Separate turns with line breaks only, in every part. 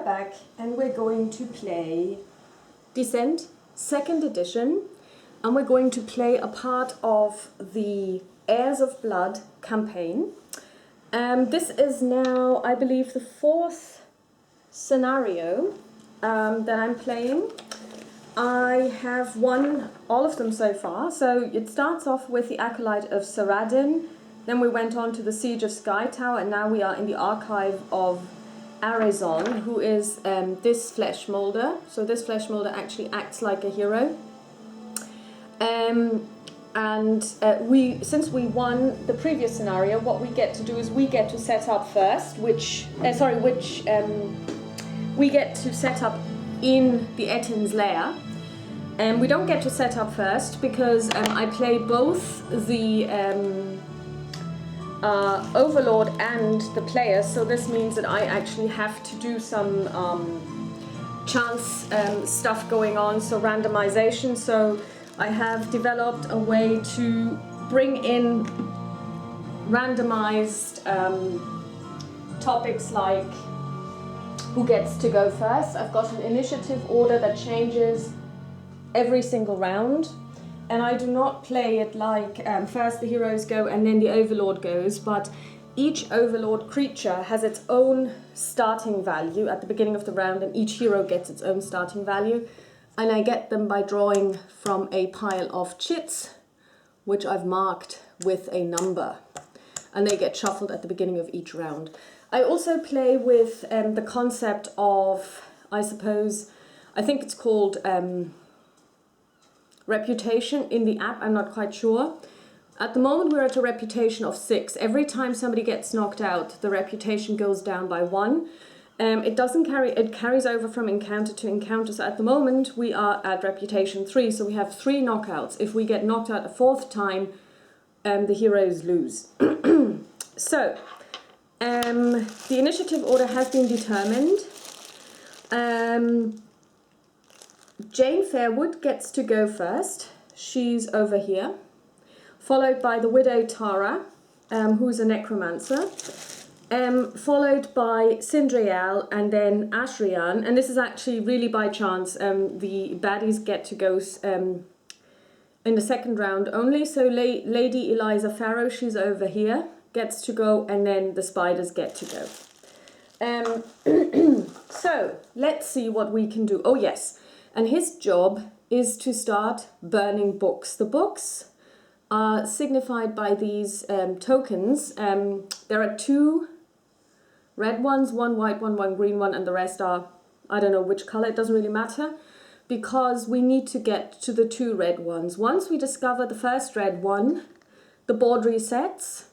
are back and we're going to play Descent, 2nd edition, and we're going to play a part of the Heirs of Blood campaign. This is now, I believe, the 4th scenario that I'm playing. I have won all of them so far. So it starts off with the Acolyte of Saradin, then we went on to the Siege of Sky Tower, and now we are in the Archive of Arizon, who is this flesh molder. So this flesh molder actually acts like a hero. Since we won the previous scenario, what we get to do is we get to set up first, we get to set up in the Etin's lair. We don't get to set up first because I play both the Overlord and the players, so this means that I actually have to do some chance stuff going on, so randomization. So I have developed a way to bring in randomized topics like who gets to go first. I've got an initiative order that changes every single round. And I do not play it like first the heroes go and then the Overlord goes, but each Overlord creature has its own starting value at the beginning of the round, and each hero gets its own starting value. And I get them by drawing from a pile of chits, which I've marked with a number. And they get shuffled at the beginning of each round. I also play with the concept of, I think it's called reputation in the app, I'm not quite sure. At the moment we're at a reputation of 6. Every time somebody gets knocked out, the reputation goes down by 1. It carries over from encounter to encounter. So at the moment we are at reputation 3, so we have 3 knockouts. If we get knocked out a 4th time, the heroes lose. So the initiative order has been determined. Jane Fairwood gets to go first. She's over here. Followed by the Widow Tara, who's a necromancer. Followed by Sindriel and then Ashrian. And this is actually really by chance. The baddies get to go in the 2nd round only. So Lady Eliza Farrow, she's over here, gets to go, and then the spiders get to go. So let's see what we can do. Oh yes. And his job is to start burning books. The books are signified by these tokens. There are 2 red ones, 1 white one, 1 green one, and the rest are, I don't know which color, it doesn't really matter, because we need to get to the 2 red ones. Once we discover the first red one, the board resets,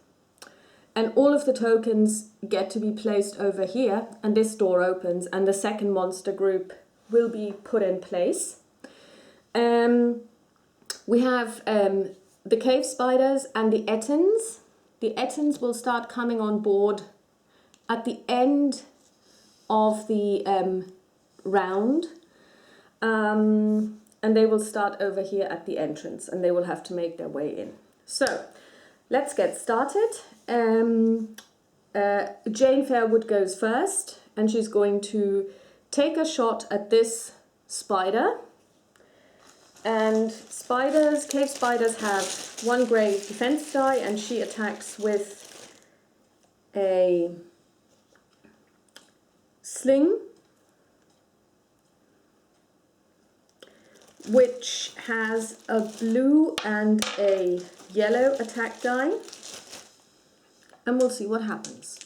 and all of the tokens get to be placed over here, and this door opens, and the 2nd monster group will be put in place. We have the cave spiders and the Etins. The Etins will start coming on board at the end of the round, and they will start over here at the entrance, and they will have to make their way in. So let's get started. Jane Fairwood goes first, and she's going to take a shot at this spider. And cave spiders have 1 grey defense die, and she attacks with a sling, which has a blue and a yellow attack die. And we'll see what happens.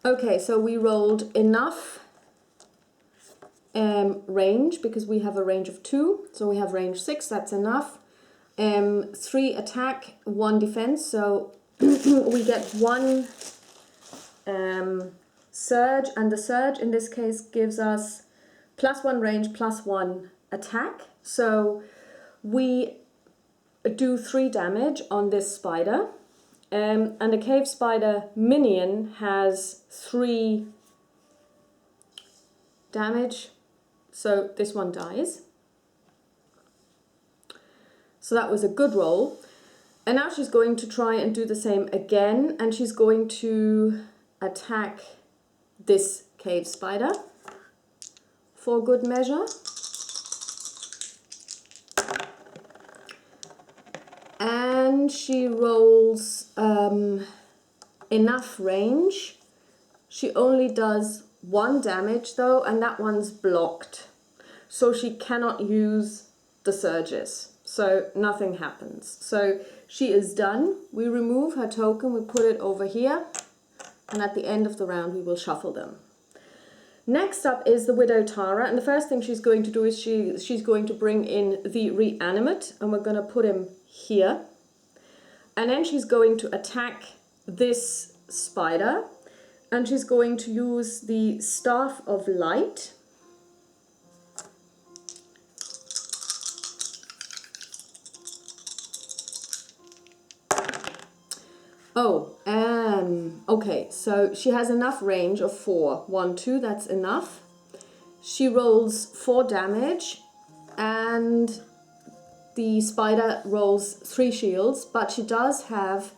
Okay, so we rolled enough range, because we have a range of 2, so we have range 6, that's enough. 3 attack, 1 defense, so we get 1 surge, and the surge in this case gives us +1 range, +1 attack. So we do 3 damage on this spider, and the cave spider minion has 3 damage, so this one dies. So that was a good roll. And now she's going to try and do the same again, and she's going to attack this cave spider for good measure. And she rolls enough range. She only does 1 damage though, and that one's blocked. So she cannot use the surges. So nothing happens. So she is done. We remove her token, we put it over here, and at the end of the round we will shuffle them. Next up is the Widow Tara, and the first thing she's going to do is she's going to bring in the Reanimate, and we're going to put him here. And then she's going to attack this spider, and she's going to use the Staff of Light. Okay, so she has enough range of 4. 1, 2, that's enough. She rolls 4 damage, and the spider rolls 3 shields, but she does have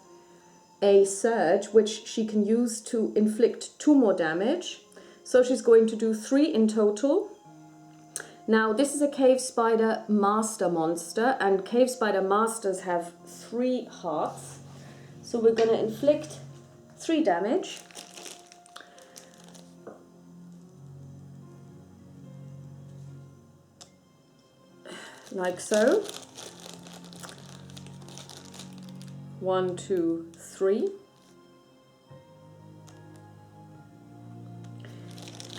a surge, which she can use to inflict 2 more damage. So she's going to do 3 in total. Now, this is a Cave Spider Master monster, and Cave Spider Masters have 3 hearts. So we're going to inflict 3 damage. Like so. 1, 2, 3.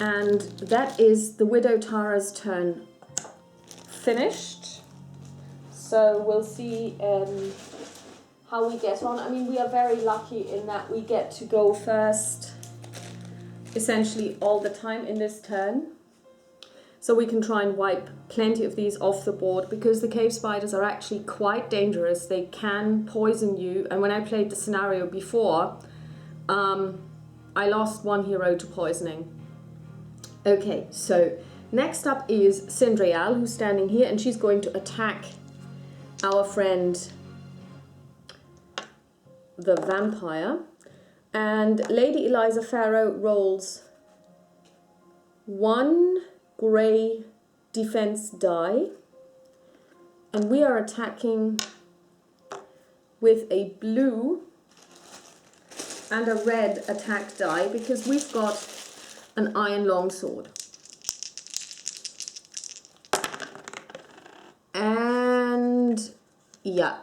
And that is the Widow Tara's turn finished. So we'll see how we get on. I mean, we are very lucky in that we get to go first essentially all the time in this turn. So we can try and wipe plenty of these off the board, because the cave spiders are actually quite dangerous. They can poison you. And when I played the scenario before, I lost 1 hero to poisoning. Okay, so next up is Cindrial, who's standing here, and she's going to attack our friend the vampire. And Lady Eliza Farrow rolls 1 grey defense die, and we are attacking with a blue and a red attack die because we've got an iron longsword. And yeah,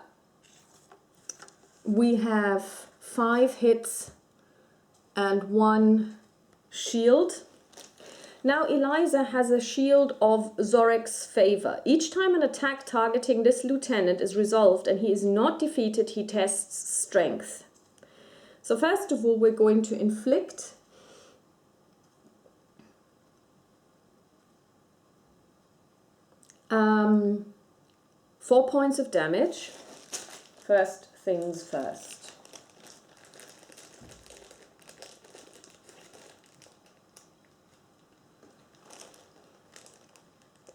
we have 5 hits and 1 shield. Now Eliza has a shield of Zorek's favor. Each time an attack targeting this lieutenant is resolved and he is not defeated, he tests strength. So first of all, we're going to inflict um, 4 points of damage. First things first.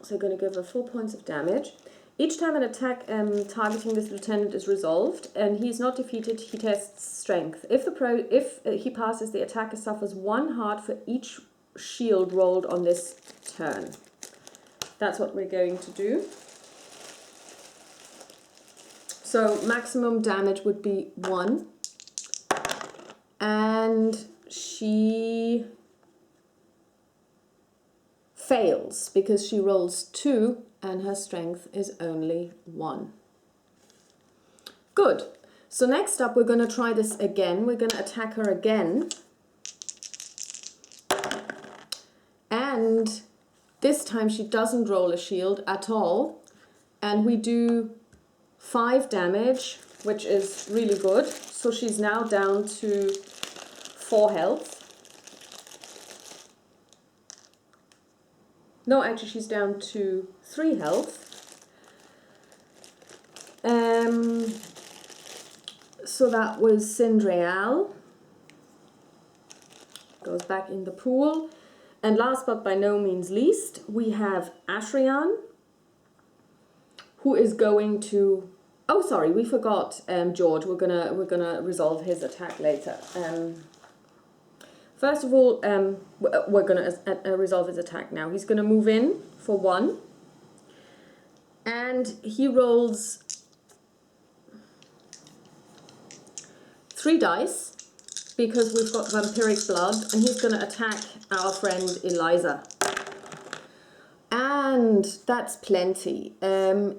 So we're going to give her 4 points of damage. Each time an attack targeting this lieutenant is resolved and he is not defeated, he tests strength. If he passes, the attacker suffers 1 heart for each shield rolled on this turn. That's what we're going to do. So maximum damage would be 1. And she fails because she rolls 2 and her strength is only 1. Good. So next up, we're going to try this again. We're going to attack her again. And this time she doesn't roll a shield at all. And we do 5 damage, which is really good. So she's now down to 4 health. No, actually she's down to 3 health. So that was Cindrial. Goes back in the pool. And last but by no means least, we have Ashrian, who is going to... Oh, sorry, we forgot George. We're gonna resolve his attack later. First of all, we're going to resolve his attack now. He's going to move in for 1. And he rolls 3 dice because we've got vampiric blood. And he's going to attack our friend Eliza. And that's plenty.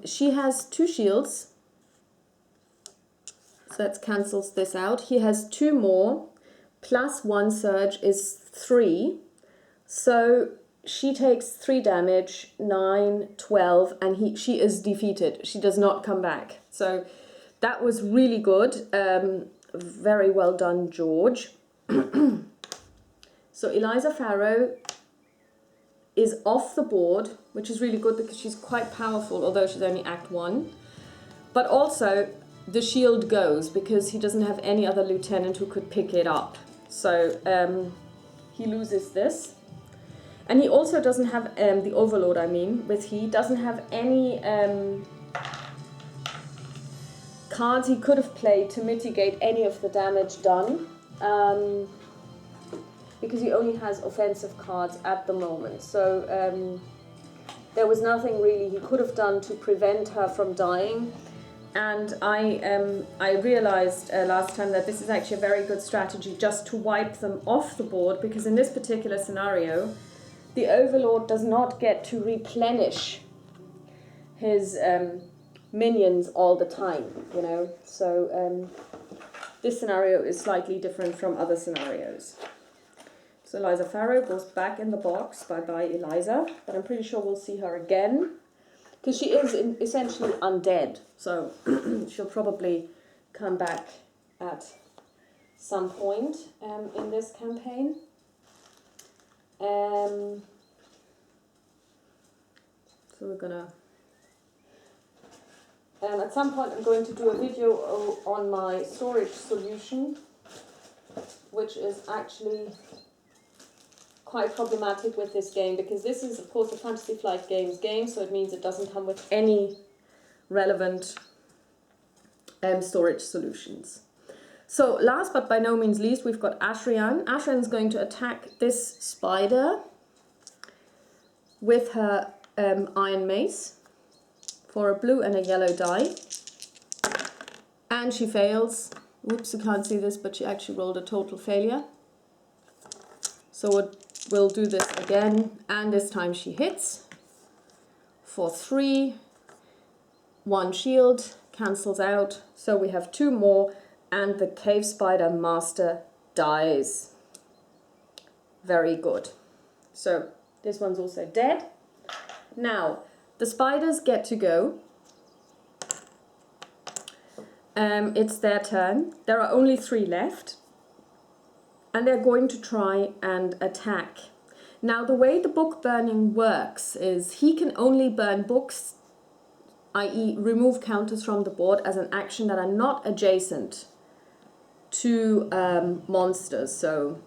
She has 2 shields. So that cancels this out. He has 2 more. Plus 1 surge is 3. So she takes 3 damage, 9, 12, and she is defeated. She does not come back. So that was really good. Very well done, George. So Eliza Farrow is off the board, which is really good because she's quite powerful, although she's only Act 1. But also, the shield goes because he doesn't have any other lieutenant who could pick it up. So he loses this. And he also doesn't have, the Overlord doesn't have any cards he could have played to mitigate any of the damage done. Because he only has offensive cards at the moment. So there was nothing really he could have done to prevent her from dying. And I realized last time that this is actually a very good strategy just to wipe them off the board, because in this particular scenario, the Overlord does not get to replenish his minions all the time, you know. So this scenario is slightly different from other scenarios. So Eliza Farrow goes back in the box. Bye-bye, Eliza. But I'm pretty sure we'll see her again, because she is essentially undead. So she'll probably come back at some point in this campaign. So we're gonna... at some point I'm going to do a video on my storage solution, which is actually quite problematic with this game, because this is of course a Fantasy Flight Games game, so it means it doesn't come with any relevant storage solutions. So last but by no means least, we've got Ashrian. Ashrian's going to attack this spider with her iron mace for a blue and a yellow die. And she fails. Whoops, you can't see this, but she actually rolled a total failure. So we'll do this again, and this time she hits for 3. 1 shield cancels out, so we have 2 more, and the cave spider master dies. Very good. So this one's also dead. Now the spiders get to go. It's their turn. There are only 3 left. And they're going to try and attack. Now, the way the book burning works is he can only burn books, i.e. remove counters from the board as an action that are not adjacent to monsters. So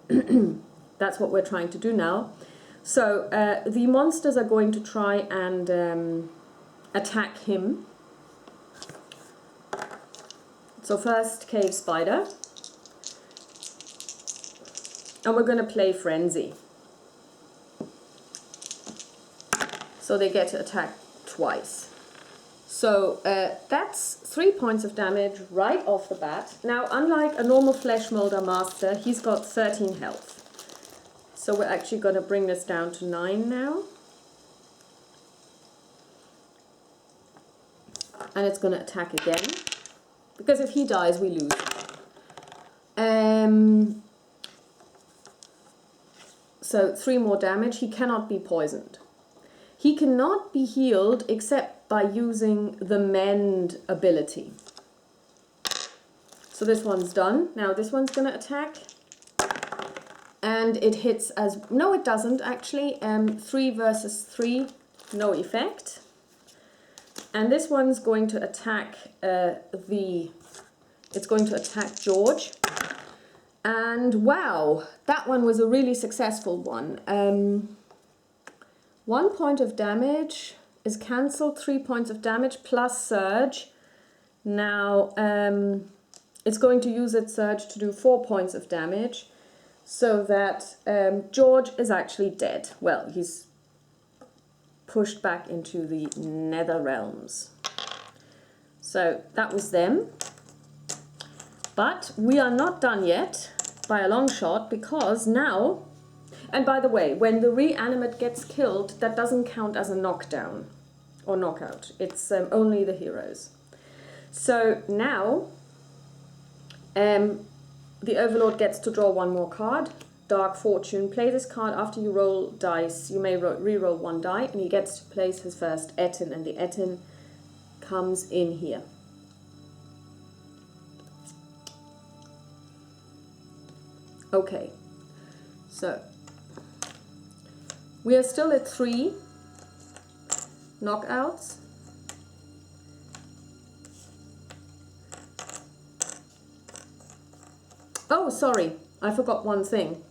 that's what we're trying to do now. So the monsters are going to try and attack him. So first, cave spider. And we're going to play Frenzy. So they get to attack twice. So that's 3 points of damage right off the bat. Now, unlike a normal Flesh Molder Master, he's got 13 health. So we're actually going to bring this down to 9 now. And it's going to attack again. Because if he dies, we lose. So 3 more damage. He cannot be poisoned. He cannot be healed except by using the Mend ability. So this one's done. Now this one's going to attack. And it hits as... No, it doesn't actually. 3 versus 3, no effect. And this one's going to attack It's going to attack George. And wow, that one was a really successful one. 1 point of damage is cancelled, 3 points of damage plus surge. Now it's going to use its surge to do 4 points of damage. so that George is actually dead. Well, he's pushed back into the nether realms. So that was them. But we are not done yet by a long shot, because now, and by the way, when the reanimate gets killed, that doesn't count as a knockdown or knockout. It's only the heroes. So now the Overlord gets to draw one more card. Dark Fortune. Play this card after you roll dice. You may re-roll one die, and he gets to place his first Etin, and the Etin comes in here. Okay, so we are still at 3 knockouts. Oh, sorry, I forgot one thing.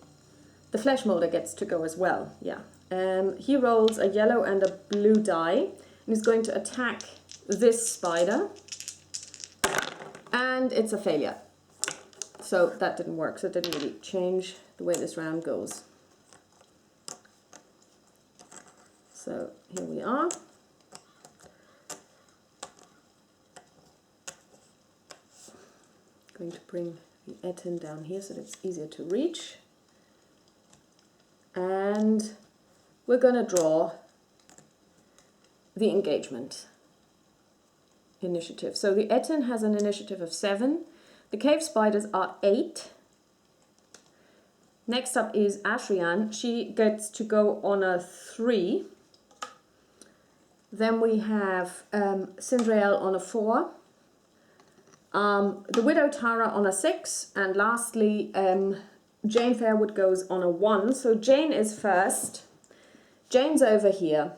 The Flesh Molder gets to go as well, yeah. He rolls a yellow and a blue die, and he's going to attack this spider, and it's a failure. So that didn't work, so it didn't really change the way this round goes. So here we are. Going to bring the Etin down here so that it's easier to reach. And we're going to draw the engagement initiative. So the Etin has an initiative of 7. The cave spiders are 8. Next up is Ashrian. She gets to go on a 3. Then we have Cindrael on a 4. The Widow Tara on a 6. And lastly, Jane Fairwood goes on a 1. So Jane is first. Jane's over here.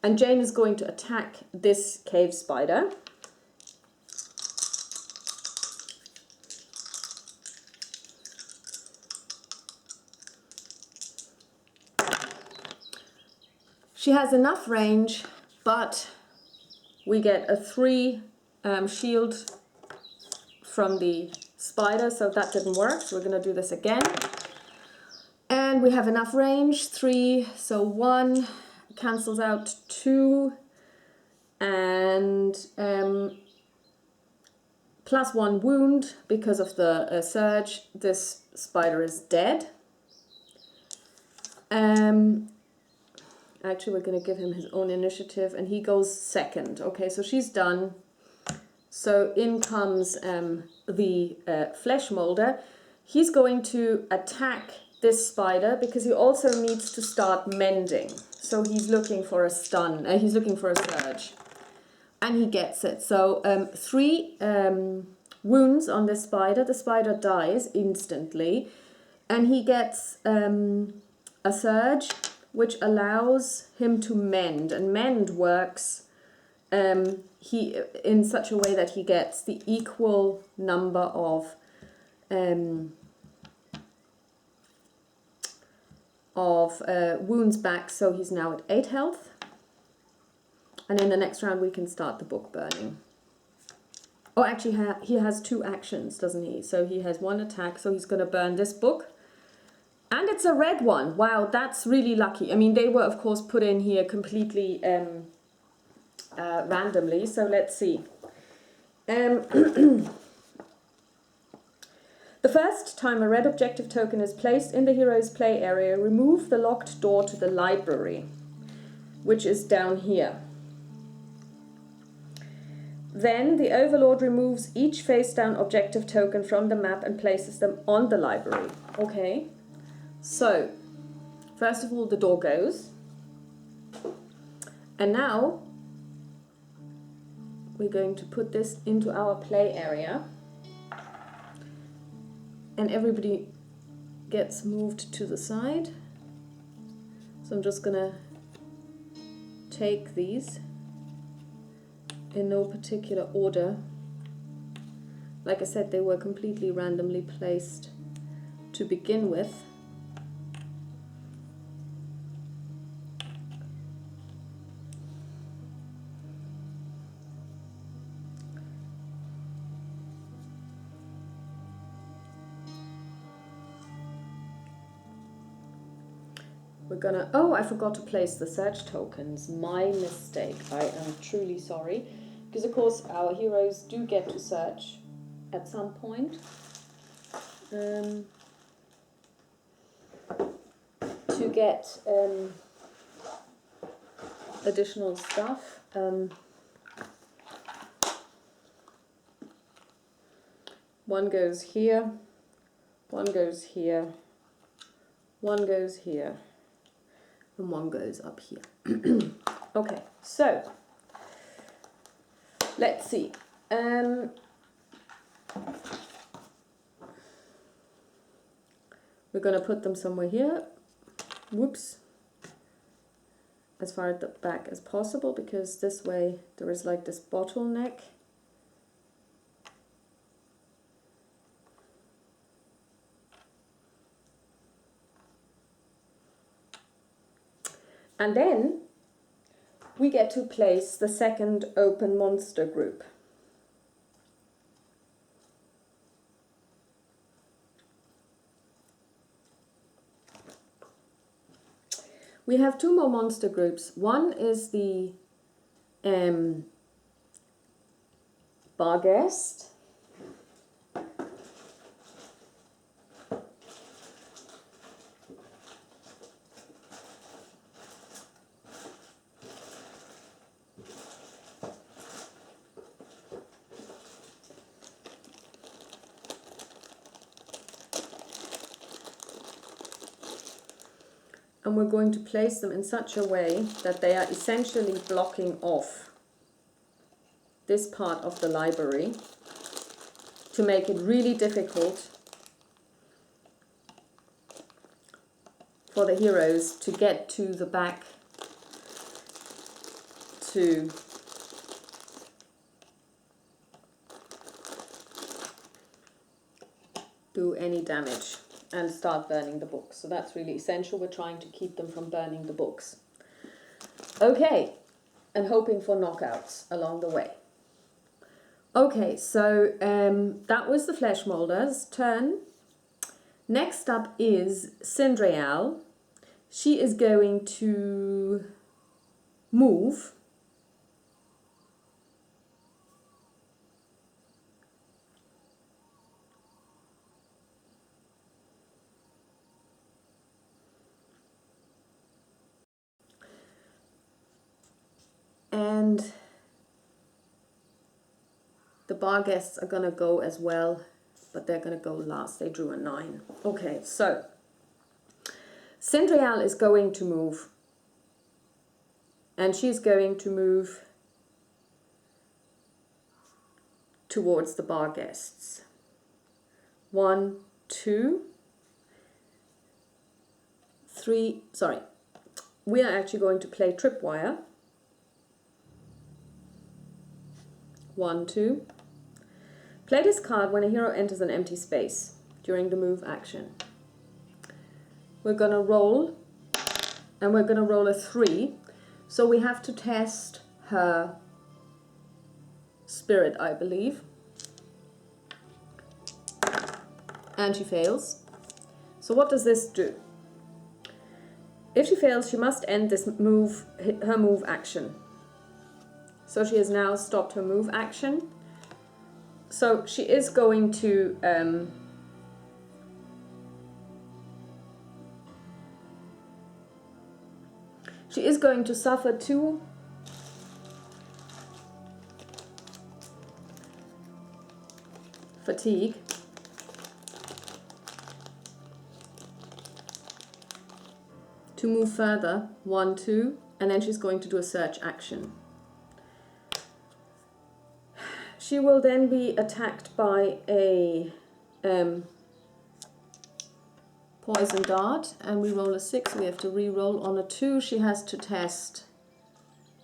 And Jane is going to attack this cave spider. She has enough range, but we get a 3 shield from the spider, so that didn't work. So we're going to do this again. And we have enough range, 3, so 1 cancels out 2, and plus 1 wound because of the surge. This spider is dead. Actually, we're going to give him his own initiative, and he goes second. Okay, so she's done. So in comes the Flesh Molder. He's going to attack this spider because he also needs to start mending. So he's looking for a stun. He's looking for a surge, and he gets it. So 3 wounds on this spider. The spider dies instantly, and he gets a surge, which allows him to mend, and mend works in such a way that he gets the equal number of wounds back. So he's now at 8 health, and in the next round we can start the book burning. Oh, actually he has 2 actions, doesn't he? So he has 1 attack, so he's going to burn this book. And it's a red one. Wow, that's really lucky. I mean, they were, of course, put in here completely randomly. So let's see. The first time a red objective token is placed in the hero's play area, remove the locked door to the library, which is down here. Then the Overlord removes each face-down objective token from the map and places them on the library. Okay. So, first of all, the door goes, and now we're going to put this into our play area, and everybody gets moved to the side. So I'm just gonna take these in no particular order. Like I said, they were completely randomly placed to begin with. we're gonna, oh, I forgot to place the search tokens. My mistake. I am truly sorry. Because of course our heroes do get to search at some point. To get additional stuff. One goes here, one goes here, one goes here, and one goes up here. Okay, so let's see. We're going to put them somewhere here. Whoops. As far at the back as possible, because this way there is like this bottleneck. And then we get to place the second open monster group. We have two more monster groups. One is the Barghest. And we're going to place them in such a way that they are essentially blocking off this part of the library to make it really difficult for the heroes to get to the back to do any damage and start burning the books. So that's really essential. We're trying to keep them from burning the books. Okay, and hoping for knockouts along the way. Okay, so that was the Flesh Molder's turn. Next up is Cindrial. She is going to move. And the Barghests are going to go as well, but they're going to go last. They drew a 9. Okay, so Cindrial is going to move. And she's going to move towards the Barghests. 1, 2, 3, sorry. We are actually going to play Tripwire. 1, 2. Play this card when a hero enters an empty space during the move action. We're going to roll, and we're going to roll a 3. So we have to test her spirit, I believe. And she fails. So what does this do? If she fails, she must end this move, her move action. So she has now stopped her move action. So she is going to suffer 2 fatigue. To move further, 1, 2, and then she's going to do a search action. She will then be attacked by a poison dart, and we roll a 6. We have to re-roll. On a 2. She has to test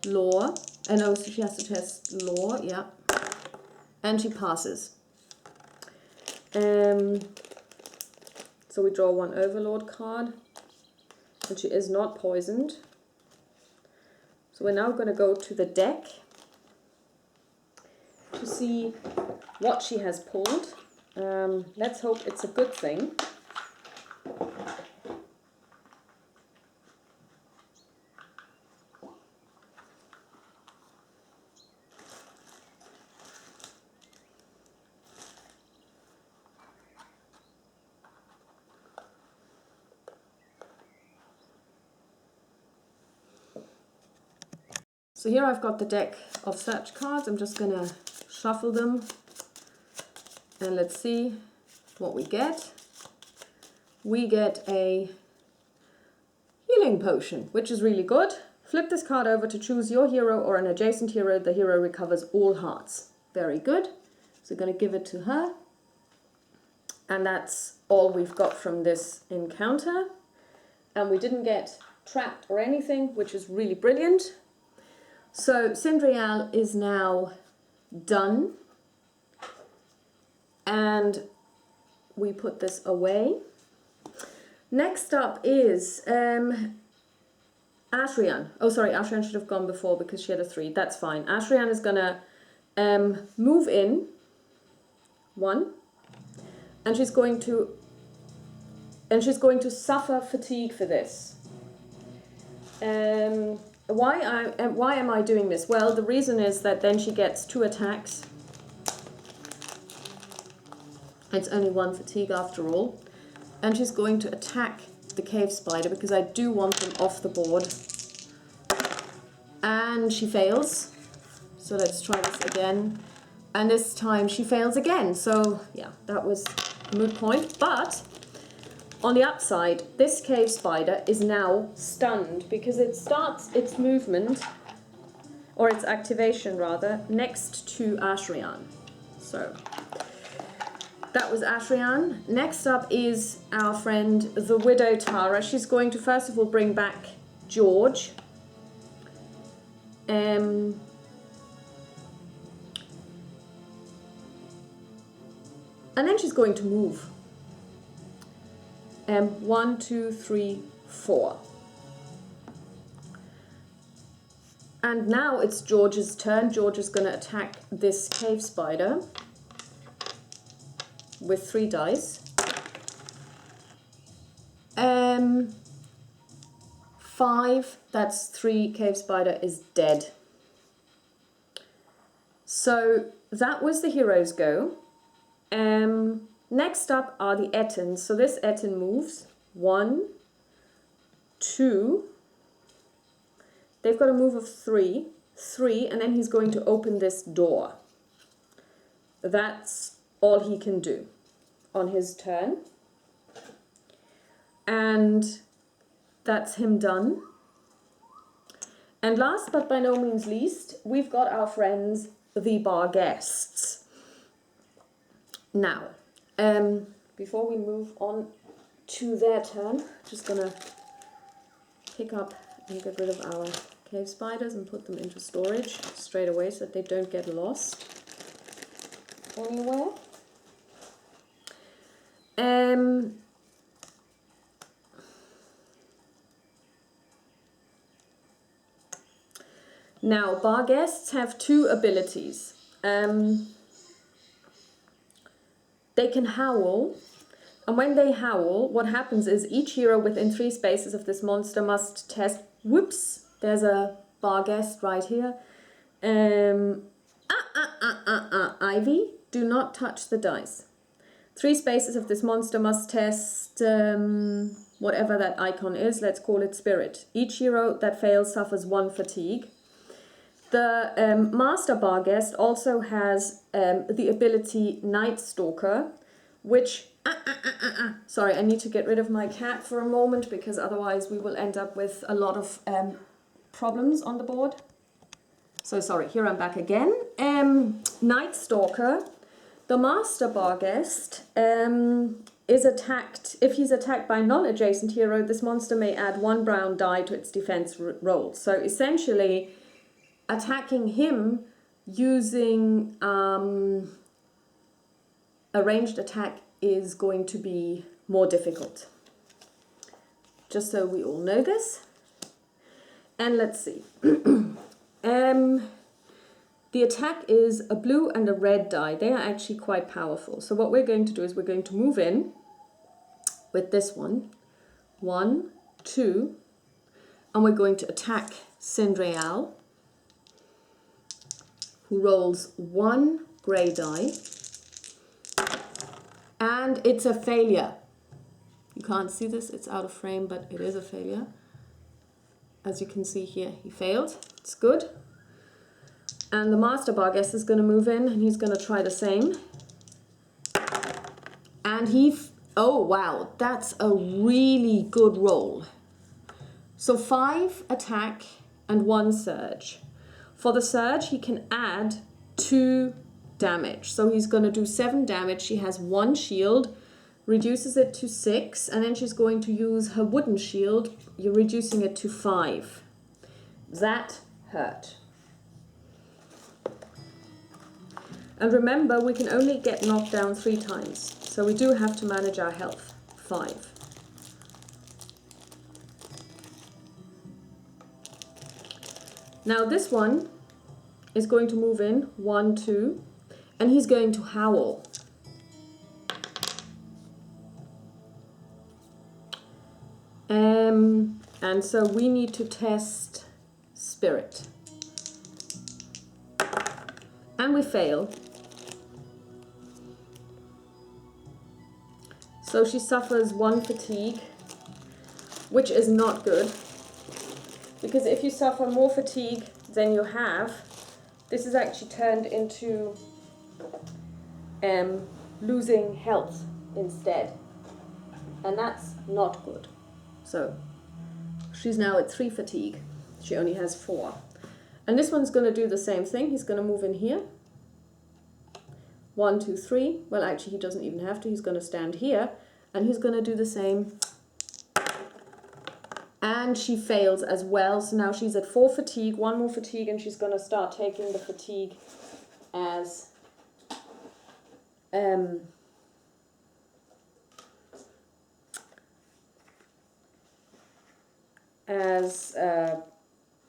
lore. No, so she has to test lore. Yeah, and she passes. So we draw 1 Overlord card, and she is not poisoned. So we're now going to go to the deck to see what she has pulled. Let's hope it's a good thing. So here I've got the deck of search cards. I'm just gonna shuffle them and let's see what we get. We get a healing potion, which is really good. Flip this card over to choose your hero or an adjacent hero. The hero recovers all hearts. Very good. So I'm going to give it to her. And that's all we've got from this encounter. And we didn't get trapped or anything, which is really brilliant. So Cindrial is now done. And we put this away. Next up is Ashrian. Oh, sorry, Ashrian should have gone before because she had a 3. That's fine. Ashrian is gonna move in 1, and she's going to suffer fatigue for this. Why am I doing this? Well, the reason is that then she gets 2 attacks. It's only 1 fatigue after all. And she's going to attack the cave spider because I do want them off the board. And she fails. So let's try this again. And this time she fails again. So yeah, that was a moot point. But on the upside, this cave spider is now stunned because it starts its movement, or its activation rather, next to Ashrian. So that was Ashrian. Next up is our friend, the Widow Tara. She's going to first of all bring back George. And then she's going to move. 1, 2, 3, 4. And now it's George's turn. George is going to attack this cave spider with 3 dice. 5, that's 3, cave spider is dead. So that was the hero's go. Next up are the Ettins. So this Ettin moves. 1, 2. They've got a move of 3, and then he's going to open this door. That's all he can do on his turn. And that's him done. And last but by no means least, we've got our friends, the bar guests. Now, before we move on to their turn, just gonna pick up and get rid of our cave spiders and put them into storage straight away so that they don't get lost anywhere. Now, bar guests have 2 abilities. They can howl, and when they howl, what happens is each hero within 3 spaces of this monster must test. Whoops! There's a bar guest right here. Ivy, do not touch the dice. 3 spaces of this monster must test whatever that icon is. Let's call it spirit. Each hero that fails suffers 1 fatigue. The Master Bar Guest also has the ability Night Stalker, which... Sorry, I need to get rid of my cat for a moment because otherwise we will end up with a lot of problems on the board. So sorry, here I'm back again. Night Stalker, the Master Bar Guest, is attacked. If he's attacked by a non-adjacent hero, this monster may add 1 brown die to its defense roll. So essentially, attacking him using a ranged attack is going to be more difficult. Just so we all know this. And let's see. The attack is a blue and a red die. They are actually quite powerful. So what we're going to do is we're going to move in with this one. 1, 2, and we're going to attack Cindrial, who rolls 1 grey die, and it's a failure. You can't see this, it's out of frame, but it is a failure. As you can see here, he failed. It's good. And the Master Barghest is going to move in and he's going to try the same. And oh wow, that's a really good roll. So 5 attack and 1 surge. For the surge, he can add 2 damage. So he's going to do 7 damage. She has 1 shield, reduces it to 6, and then she's going to use her wooden shield. You're reducing it to 5. That hurt. And remember, we can only get knocked down 3 times. So we do have to manage our health. 5. Now this one is going to move in 1, 2, and he's going to howl. And so we need to test spirit. And we fail. So she suffers 1 fatigue, which is not good. Because if you suffer more fatigue than you have, this is actually turned into losing health instead. And that's not good. So she's now at 3 fatigue. She only has 4. And this one's going to do the same thing. He's going to move in here. 1, 2, 3. Well, actually, he doesn't even have to. He's going to stand here. And he's going to do the same. And she fails as well. So now she's at 4 fatigue. 1 more fatigue. And she's going to start taking the fatigue as...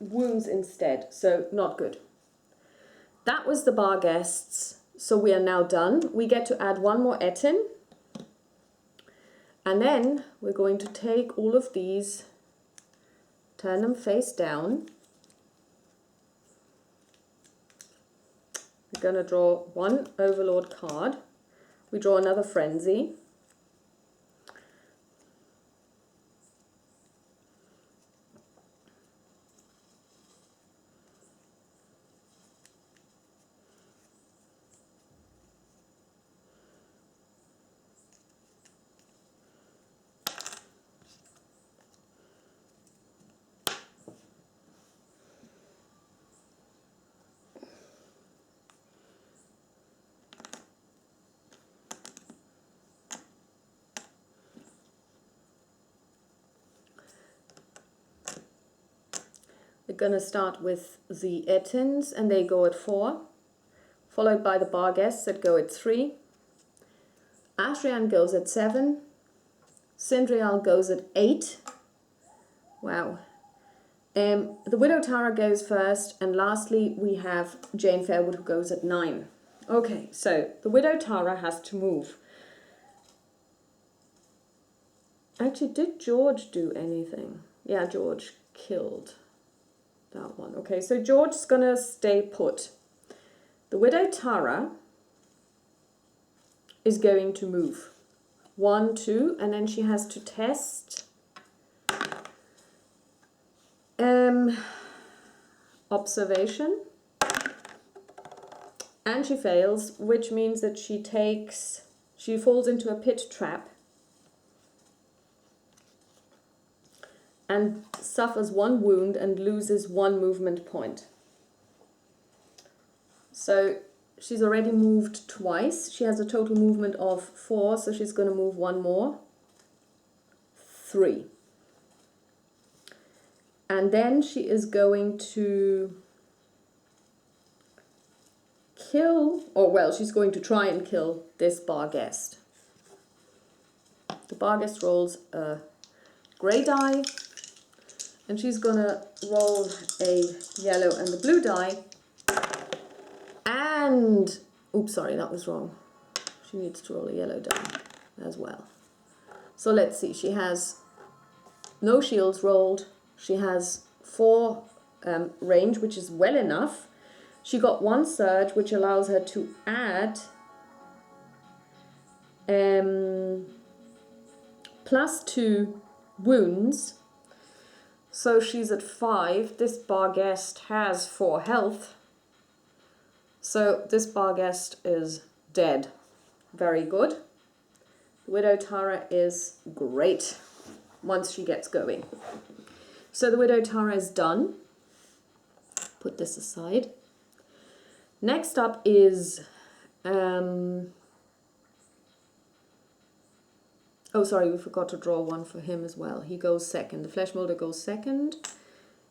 wounds instead, so not good. That was the Barghests, so we are now done. We get to add 1 more Etin, and then we're going to take all of these, turn them face down. We're going to draw 1 Overlord card. We draw another Frenzy. We're going to start with the Etins, and they go at 4, followed by the Barghests that go at 3. Ashrian goes at 7. Sindrial goes at 8. Wow. The Widow Tara goes first, and lastly we have Jane Fairwood who goes at 9. Okay, so the Widow Tara has to move. Actually, did George do anything? Yeah, George killed that one. Okay, so George's gonna stay put. The Widow Tara is going to move. 1, 2, and then she has to test observation. And she fails, which means that she falls into a pit trap and suffers 1 wound and loses 1 movement point. So she's already moved twice. She has a total movement of 4, so she's going to move 1 more. 3. And then she is going to kill, or well, she's going to try and kill this Barghest. The Barghest rolls a grey die, and she's gonna roll a yellow and the blue die. And, oops, sorry, that was wrong. She needs to roll a yellow die as well. So let's see, she has no shields rolled. She has 4 range, which is well enough. She got 1 surge, which allows her to add +2 wounds. So she's at 5. This Barghest has 4 health. So this bar guest is dead. Very good. The Widow Tara is great once she gets going. So the Widow Tara is done. Put this aside. Next up is... oh, sorry, we forgot to draw one for him as well. He goes second. The Flesh Molder goes second.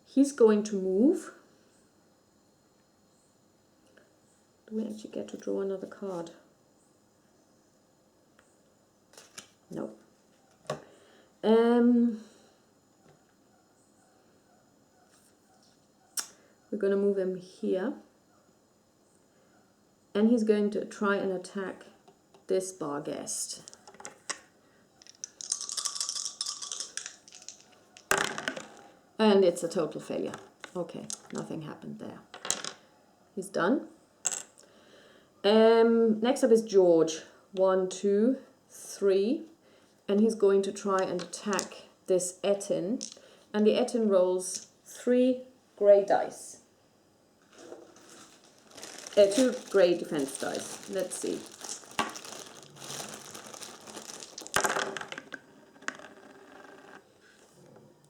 He's going to move. Do we actually get to draw another card? No. We're going to move him here. And he's going to try and attack this bar guest. And it's a total failure. Okay, nothing happened there. He's done. Next up is George. 1, 2, 3. And he's going to try and attack this Etin. And the Etin rolls 3 grey dice. 2 grey defense dice. Let's see.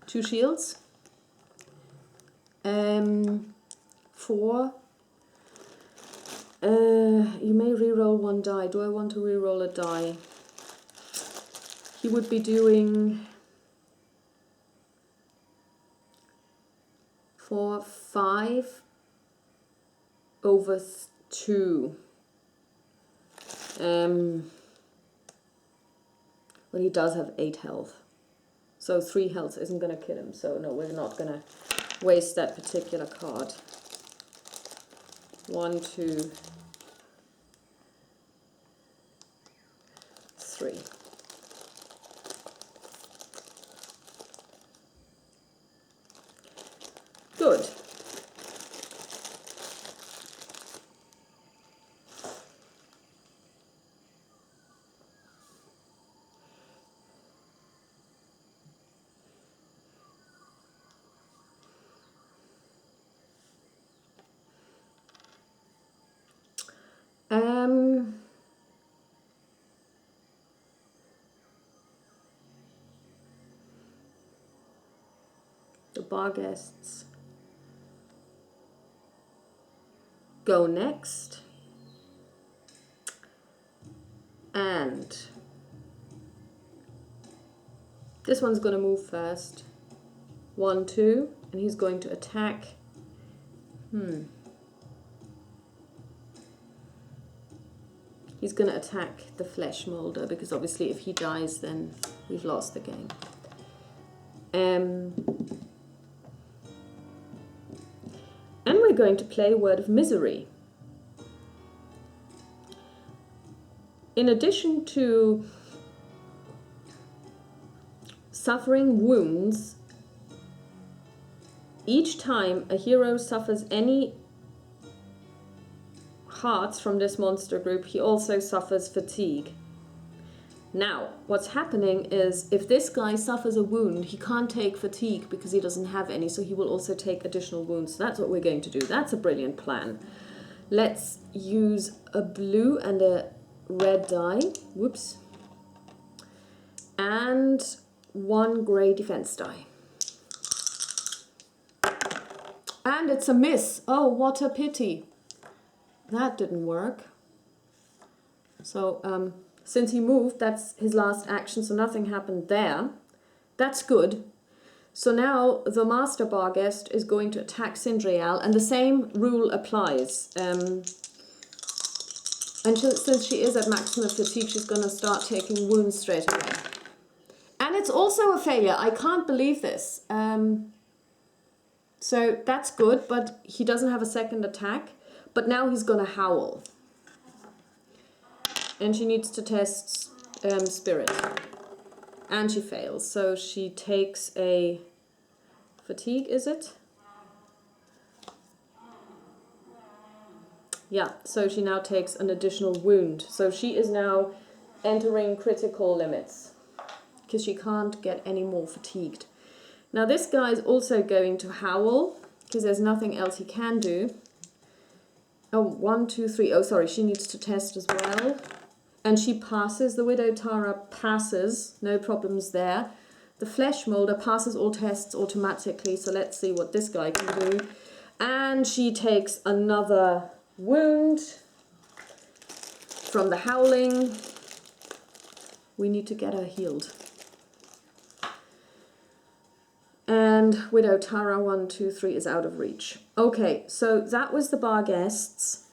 Two shields. 4. You may re-roll 1 die. Do I want to re-roll a die? He would be doing 4, 5 over 2. Well, he does have 8 health. So 3 health isn't going to kill him. So no, we're not going to waste that particular card. 1, 2, 3. Good. The bar guests go next, and this one's going to move first. 1, 2, and he's going to attack. He's going to attack the Flesh Molder, because obviously if he dies then we've lost the game. And we're going to play Word of Misery. In addition to suffering wounds, each time a hero suffers any hearts from this monster group, he also suffers fatigue. Now, what's happening is if this guy suffers a wound, he can't take fatigue because he doesn't have any, so he will also take additional wounds. So that's what we're going to do. That's a brilliant plan. Let's use a blue and a red die. Whoops. And 1 grey defense die. And it's a miss. Oh, what a pity. That didn't work. So, since he moved, that's his last action, so nothing happened there. That's good. So now the Master Barghest is going to attack Sindriel, and the same rule applies. And since she is at maximum fatigue, she's going to start taking wounds straight away. And it's also a failure. I can't believe this. So that's good, but he doesn't have a second attack. But now he's going to howl. And she needs to test spirit. And she fails. So she takes a fatigue, is it? Yeah, so she now takes an additional wound. So she is now entering critical limits, because she can't get any more fatigued. Now this guy is also going to howl, because there's nothing else he can do. Oh, 1, 2, 3. Oh, sorry, she needs to test as well. And she passes. The Widow Tara passes. No problems there. The Flesh Molder passes all tests automatically. So let's see what this guy can do. And she takes another wound from the Howling. We need to get her healed. And Widow Tara 1, 2, 3 is out of reach. Okay, so that was the bar guests.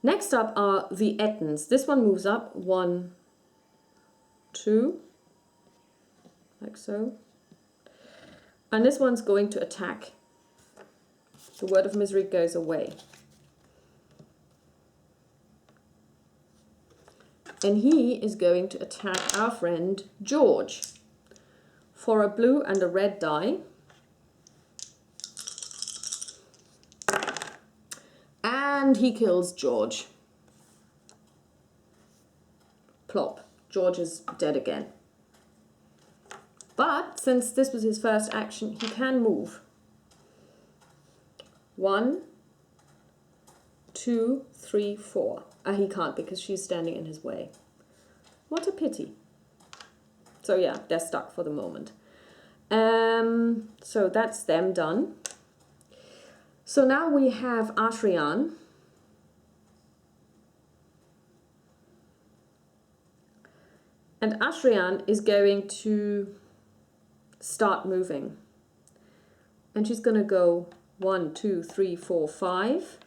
Next up are the Ettins. This one moves up 1, 2, like so. And this one's going to attack. The Word of Misery goes away. And he is going to attack our friend George for a blue and a red die. And he kills George. Plop. George is dead again. But since this was his first action, he can move. 1, 2, 3, 4. He can't because she's standing in his way. What a pity. So yeah, they're stuck for the moment. So that's them done. So now we have Ashrian. And Ashrian is going to start moving. And she's going to go 1, 2, 3, 4, 5.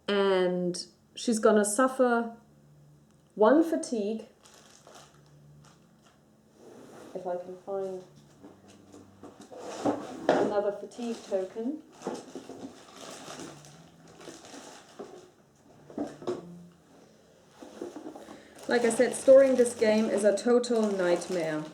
And she's going to suffer 1 fatigue. If I can find another fatigue token. Like I said, storing this game is a total nightmare.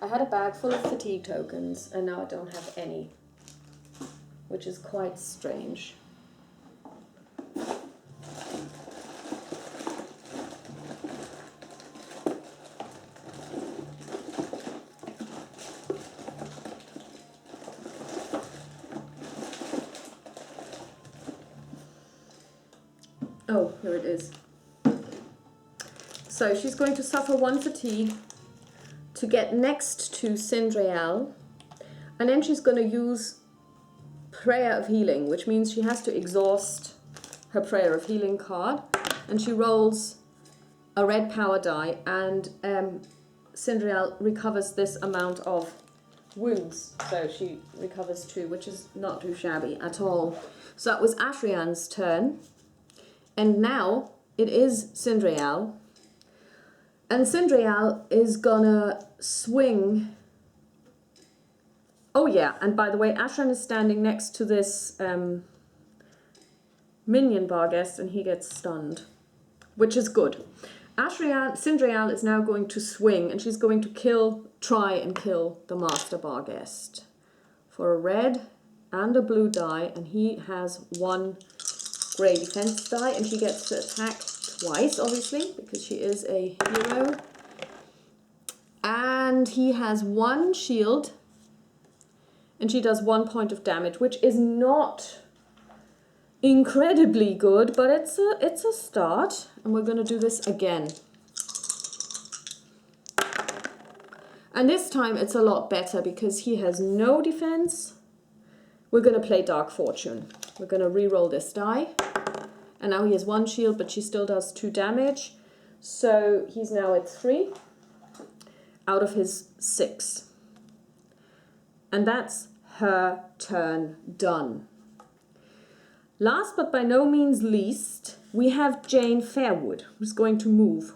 I had a bag full of fatigue tokens and now I don't have any, which is quite strange. Oh, here it is. So she's going to suffer 1 fatigue to get next to Sindrial, and then she's going to use Prayer of Healing, which means she has to exhaust her Prayer of Healing card, and she rolls a red power die, and Sindrial recovers this amount of wounds, so she recovers 2, which is not too shabby at all. So that was Ashrian's turn, and now it is Sindrial. And Sindrial is gonna swing. Oh yeah, and by the way, Ashran is standing next to this minion Barghest and he gets stunned, which is good. Sindrial is now going to swing and she's going to try and kill the Master Barghest for a red and a blue die, and he has 1 grey defense die, and she gets to attack twice, obviously, because she is a hero. And he has 1 shield, and she does 1 point of damage, which is not incredibly good, but it's a start. And we're going to do this again. And this time it's a lot better because he has no defense. We're going to play Dark Fortune. We're going to re-roll this die. And now he has 1 shield, but she still does 2 damage. So he's now at 3 out of his 6. And that's her turn done. Last but by no means least, we have Jane Fairwood, who's going to move.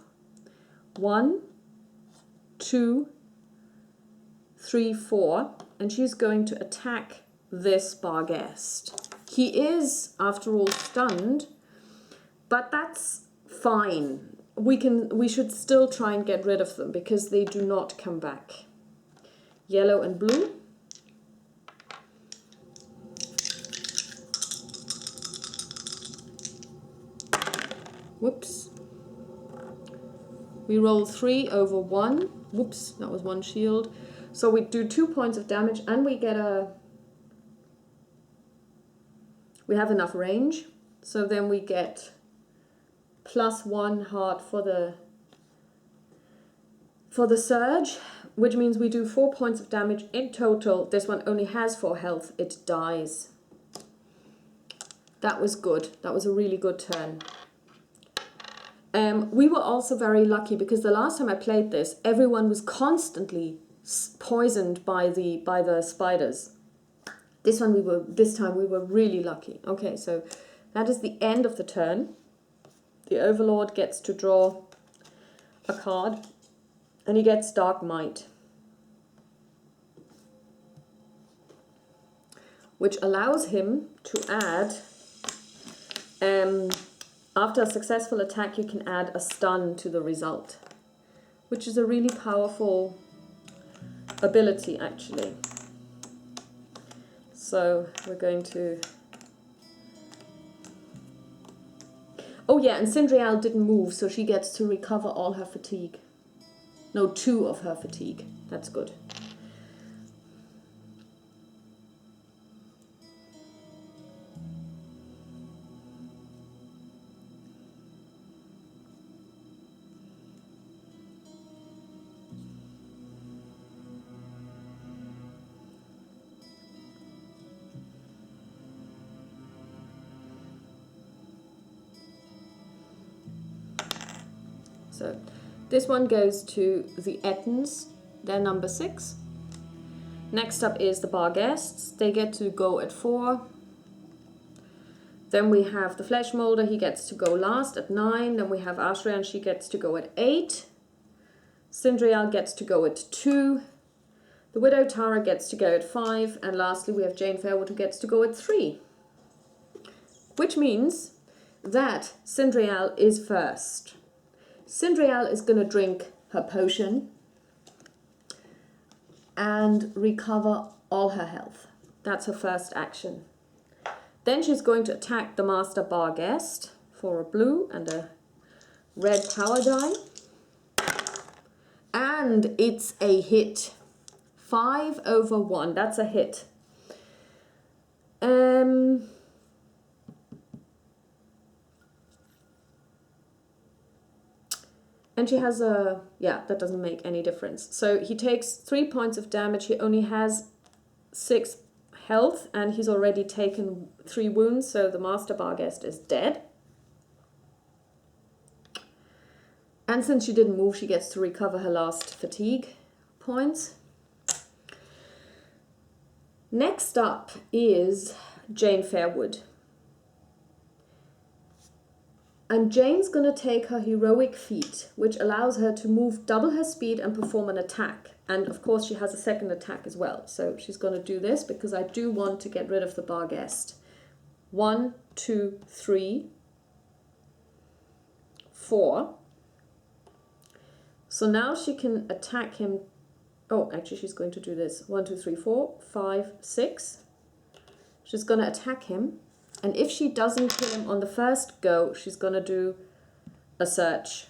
1, 2, 3, 4. And she's going to attack this Barghest. He is, after all, stunned. But that's fine. We should still try and get rid of them because they do not come back. Yellow and blue. Whoops. We roll 3 over 1. Whoops, that was 1 shield. So we do 2 points of damage and we get a... We have enough range. So then we get +1 heart for the surge, which means we do 4 points of damage in total. This one only has 4 health. It dies. That was good. That was a really good turn. We were also very lucky because the last time I played this, everyone was constantly poisoned by the spiders. This time we were really lucky. Okay, so that is the end of the turn. The Overlord gets to draw a card, and he gets Dark Might, which allows him to add, after a successful attack, you can add a stun to the result, which is a really powerful ability, actually. So we're going to... Oh yeah, and Sindrial didn't move, so she gets to recover all her fatigue. No, 2 of her fatigue. That's good. So this one goes to the Ettins. They're number 6. Next up is the Barghests. They get to go at 4. Then we have the Flesh Molder. He gets to go last at 9. Then we have Ashrian. She gets to go at 8. Sindrial gets to go at 2. The Widow Tara gets to go at 5. And lastly, we have Jane Fairwood, who gets to go at 3. Which means that Sindrial is first. Sindrial is going to drink her potion and recover all her health. That's her first action. Then she's going to attack the Master Barghest for a blue and a red power die. And it's a hit. 5 over 1. That's a hit. And she has a... Yeah, that doesn't make any difference. So he takes 3 points of damage. He only has 6 health, and he's already taken 3 wounds, so the Master Barghest is dead. And since she didn't move, she gets to recover her last fatigue points. Next up is Jane Fairwood. And Jane's going to take her heroic feat, which allows her to move double her speed and perform an attack. And of course she has a second attack as well. So she's going to do this because I do want to get rid of the Barghest. 1, 2, 3, 4. So now she can attack him. Oh, actually she's going to do this. 1, 2, 3, 4, 5, 6. She's going to attack him. And if she doesn't kill him on the first go, she's going to do a search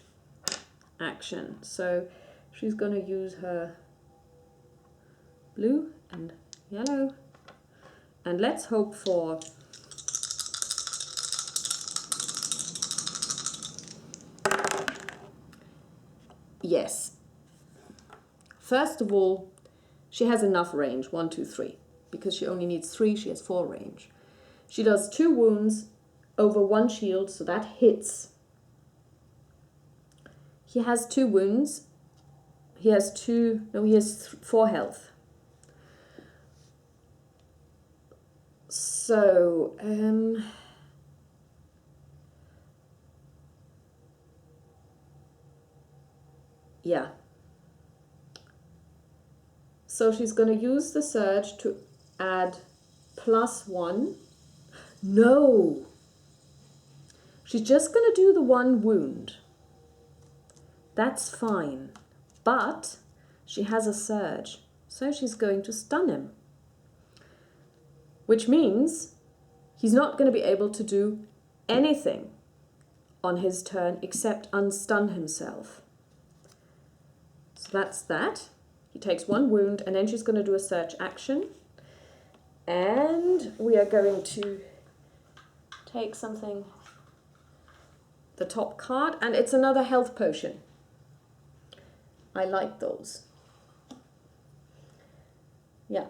action. So she's going to use her blue and yellow. And let's hope for... Yes. First of all, she has enough range, 1, 2, 3. Because she only needs 3, she has 4 range. She does 2 wounds over 1 shield, so that hits. He has 2 wounds. He has 4 health. So, yeah. So she's going to use the surge to add +1. No! She's just going to do the 1 wound. That's fine. But she has a surge, so she's going to stun him. Which means he's not going to be able to do anything on his turn except unstun himself. So that's that. He takes 1 wound, and then she's going to do a search action. And we are going to take something, the top card, and it's another health potion. I like those. Yeah.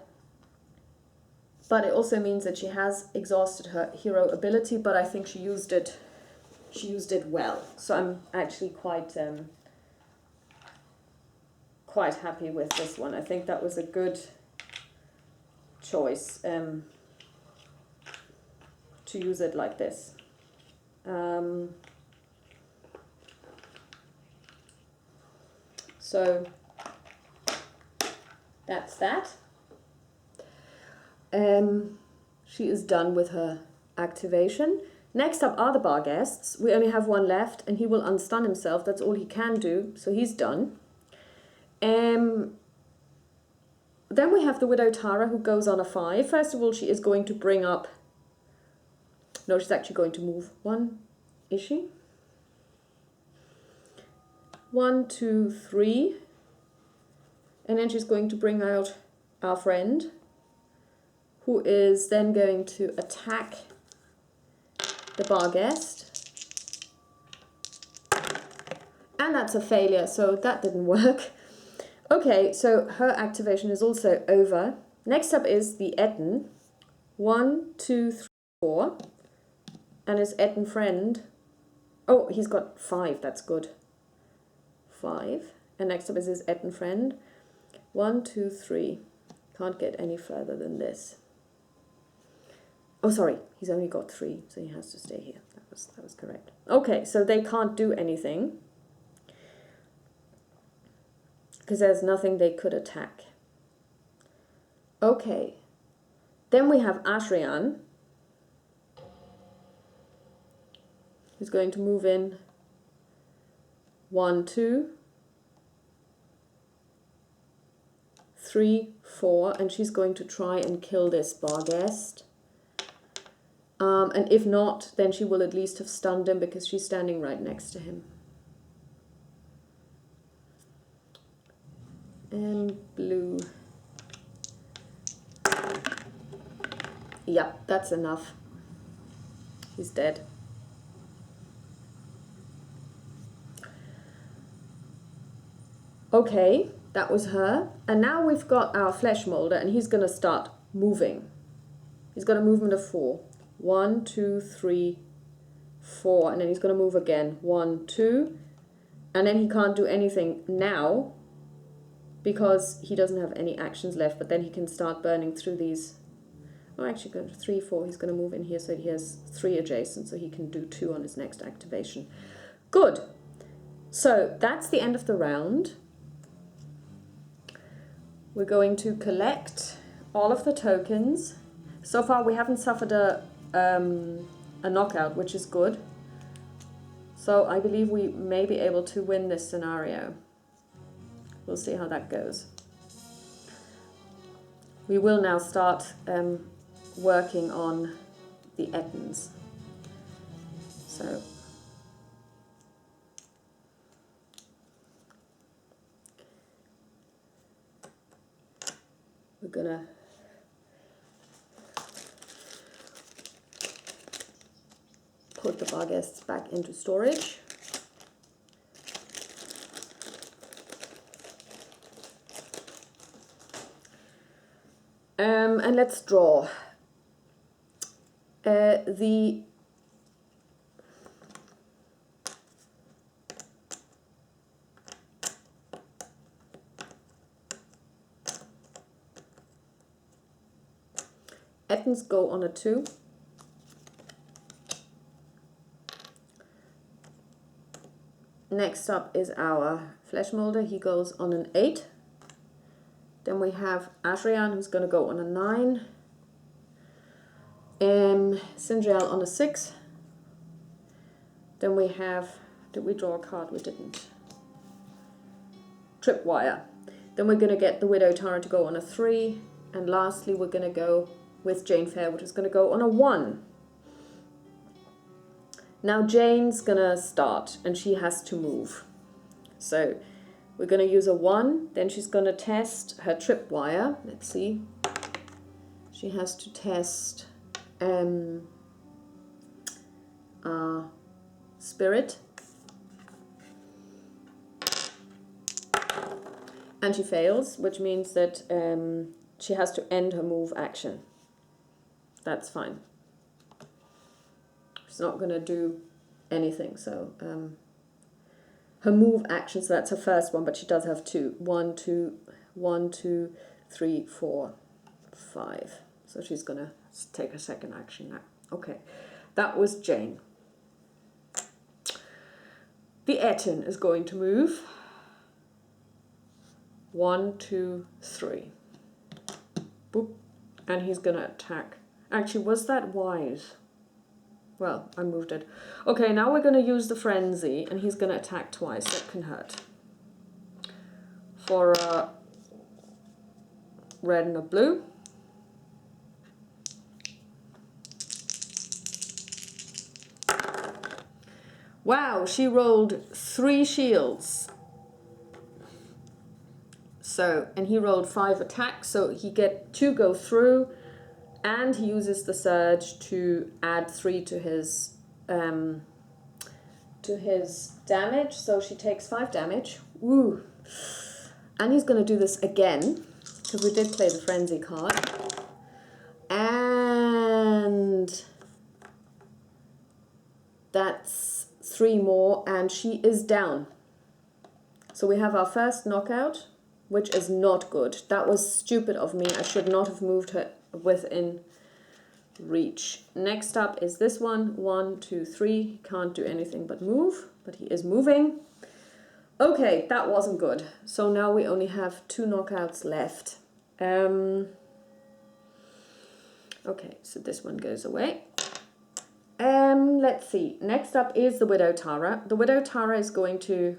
But it also means that she has exhausted her hero ability, but I think she used it well. So I'm actually quite happy with this one. I think that was a good choice to use it like this. So that's that. She is done with her activation. Next up are the bar guests. We only have 1 left, and he will unstun himself. That's all he can do, so he's done. Then we have the Widow Tara, who goes on a 5. First of all, she is going to bring up... No, she's actually going to move 1. Is she? 1, 2, 3. And then she's going to bring out our friend, who is then going to attack the bar guest. And that's a failure, so that didn't work. Okay, so her activation is also over. Next up is the Etten. 1, 2, 3, 4. And his Etten friend... Oh, he's got 5, that's good. 5. And next up is his Etten friend. 1, 2, 3. Can't get any further than this. Oh, sorry, he's only got 3, so he has to stay here. That was correct. Okay, so they can't do anything, because there's nothing they could attack. Okay, then we have Ashrian, who's going to move in 1, 2, 3, 4, and she's going to try and kill this bar guest. And if not, then she will at least have stunned him because she's standing right next to him. And blue. Yep, that's enough. He's dead. Okay, that was her. And now we've got our flesh molder, and he's going to start moving. He's got a movement of 4. 1, 2, 3, 4, and then he's going to move again. 1, 2, and then he can't do anything now because he doesn't have any actions left, but then he can start burning through these. Oh, actually, go to 3, 4. He's going to move in here, so he has 3 adjacent, so he can do 2 on his next activation. Good. So that's the end of the round. We're going to collect all of the tokens. So far, we haven't suffered a knockout, which is good. So I believe we may be able to win this scenario. We'll see how that goes. We will now start working on the Ettens. So we're gonna put the bar guests back into storage. And let's draw. The Ettens go on a 2. Next up is our flesh molder. He goes on an 8. Then we have Ashrian, who's going to go on a 9. Sindriel on a 6. Then we have, did we draw a card? We didn't. Tripwire. Then we're going to get the Widow Tara to go on a 3. And lastly, we're going to go with Jane Fairwood, who's going to go on a 1. Now Jane's gonna start and she has to move. So we're gonna use a 1, then she's gonna test her tripwire. Let's see. She has to test spirit. And she fails, which means that she has to end her move action. That's fine. She's not going to do anything, so her move action, so that's her first one, but she does have 2. 1, 2, 1, 2, 3, 4, 5. So she's going to take a second action now. Okay, that was Jane. The Etten is going to move. 1, 2, 3. Boop. And he's going to attack. Actually, was that wise? Well, I moved it. Okay, now we're going to use the frenzy, and he's going to attack twice. That can hurt. For a red and a blue. Wow, she rolled 3 shields. So, and he rolled 5 attacks, so he get 2 go through, and he uses the surge to add 3 to his damage. So she takes 5 damage. Woo! And he's going to do this again, because we did play the frenzy card. And that's 3 more, and she is down. So we have our first knockout, which is not good. That was stupid of me. I should not have moved her within reach. Next up is this one. 1, 2, 3. He can't do anything but move, but he is moving. Okay, that wasn't good. So now we only have 2 knockouts left. Okay, so this one goes away. Let's see. Next up is the Widow Tara. The Widow Tara is going to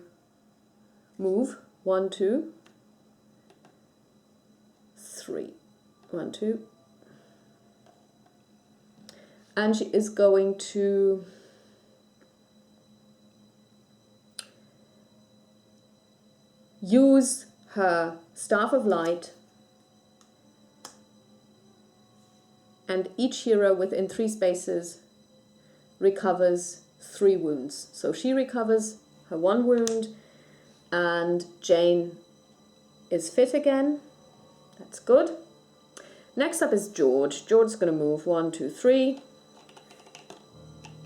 move. 1, 2, 3. 1, 2. And she is going to use her Staff of Light, and each hero within 3 spaces recovers 3 wounds. So she recovers her 1 wound, and Jane is fit again. That's good. Next up is George. George's going to move. 1, 2, 3.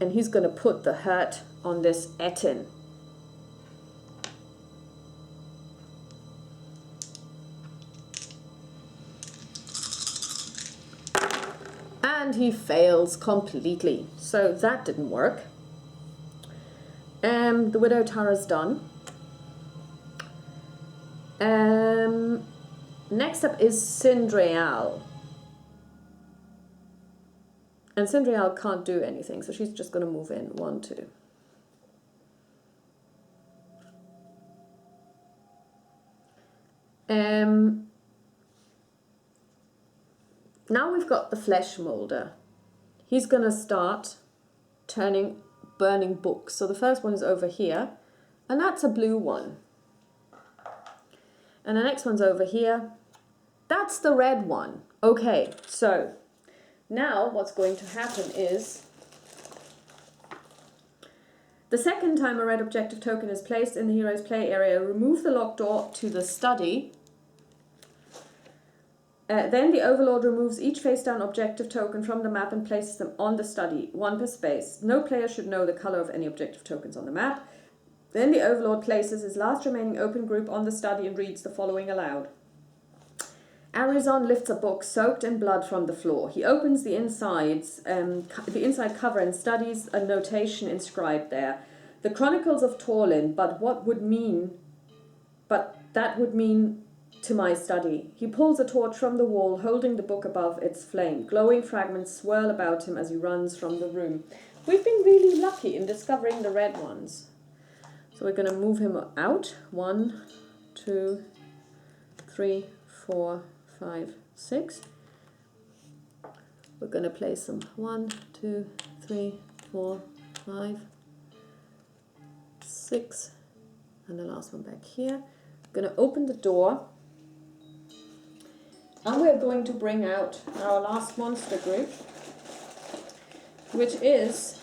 And he's going to put the hurt on this Etten. And he fails completely. So that didn't work. The Widow Tara's done. Next up is Sindrial. And Sindrial can't do anything, so she's just going to move in. 1, 2. Now we've got the Flesh Molder. He's going to start burning books. So the first one is over here, and that's a blue one. And the next one's over here. That's the red one. Okay, so now what's going to happen is the second time a red objective token is placed in the hero's play area, remove the locked door to the study. Then the Overlord removes each face-down objective token from the map and places them on the study, 1 per space. No player should know the color of any objective tokens on the map. Then the Overlord places his last remaining open group on the study and reads the following aloud. Arizon lifts a book soaked in blood from the floor. He opens the inside cover and studies a notation inscribed there. The Chronicles of Torlin, but that would mean to my study. He pulls a torch from the wall, holding the book above its flame. Glowing fragments swirl about him as he runs from the room. We've been really lucky in discovering the red ones. So we're going to move him out. 1, 2, 3, 4, 5, 6. We're going to place them 1, 2, 3, 4, 5, 6, and the last one back here. I'm going to open the door, and we're going to bring out our last monster group, which is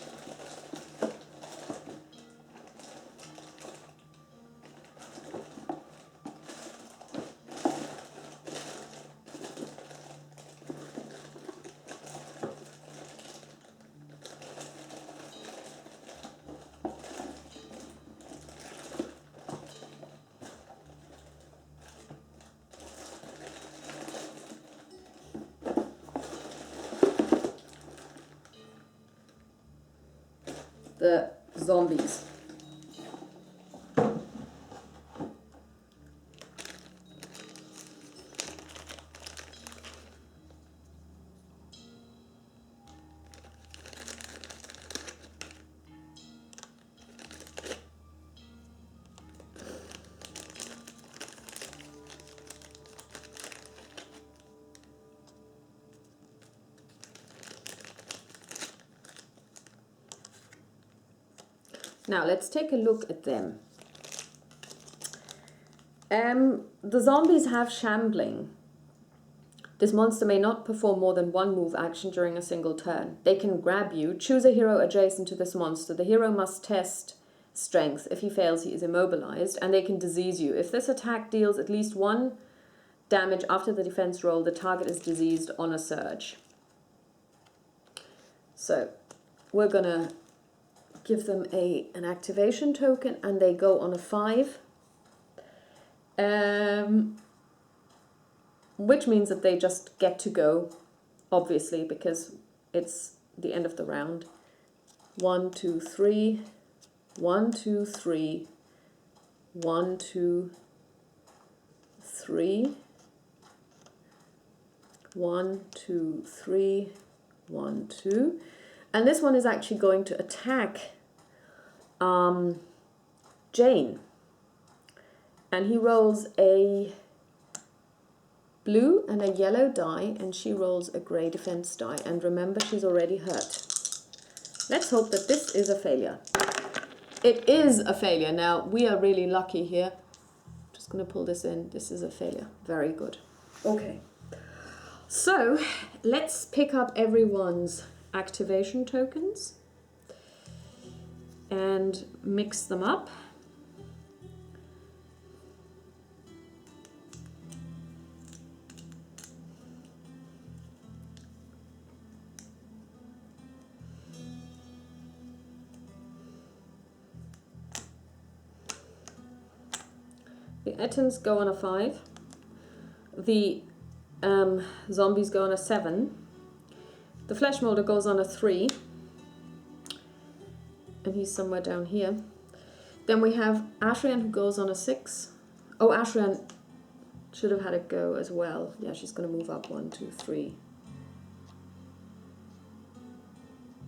the zombies. Now let's take a look at them. The zombies have shambling. This monster may not perform more than one move action during a single turn. They can grab you. Choose a hero adjacent to this monster. The hero must test strength. If he fails, he is immobilized, and they can disease you. If this attack deals at least 1 damage after the defense roll, the target is diseased on a surge. So we're gonna give them an activation token, and they go on a 5, which means that they just get to go, obviously, because it's the end of the round. 1, 2, 3, 1, 2, 3, 1, 2, 3, 1, 2, 3, 1, 2, and this one is actually going to attack Jane, and he rolls a blue and a yellow die, and she rolls a grey defense die, and remember, she's already hurt. Let's hope that this is a failure. It is a failure. Now we are really lucky here. Just going to pull this in. This is a failure. Very good. Okay, so let's pick up everyone's activation tokens and mix them up. The Ettins go on a 5. The zombies go on a 7. The flesh molder goes on a 3. And he's somewhere down here. Then we have Ashrian, who goes on a 6. Oh, Ashrian should have had a go as well. Yeah, she's going to move up 1, 2, 3.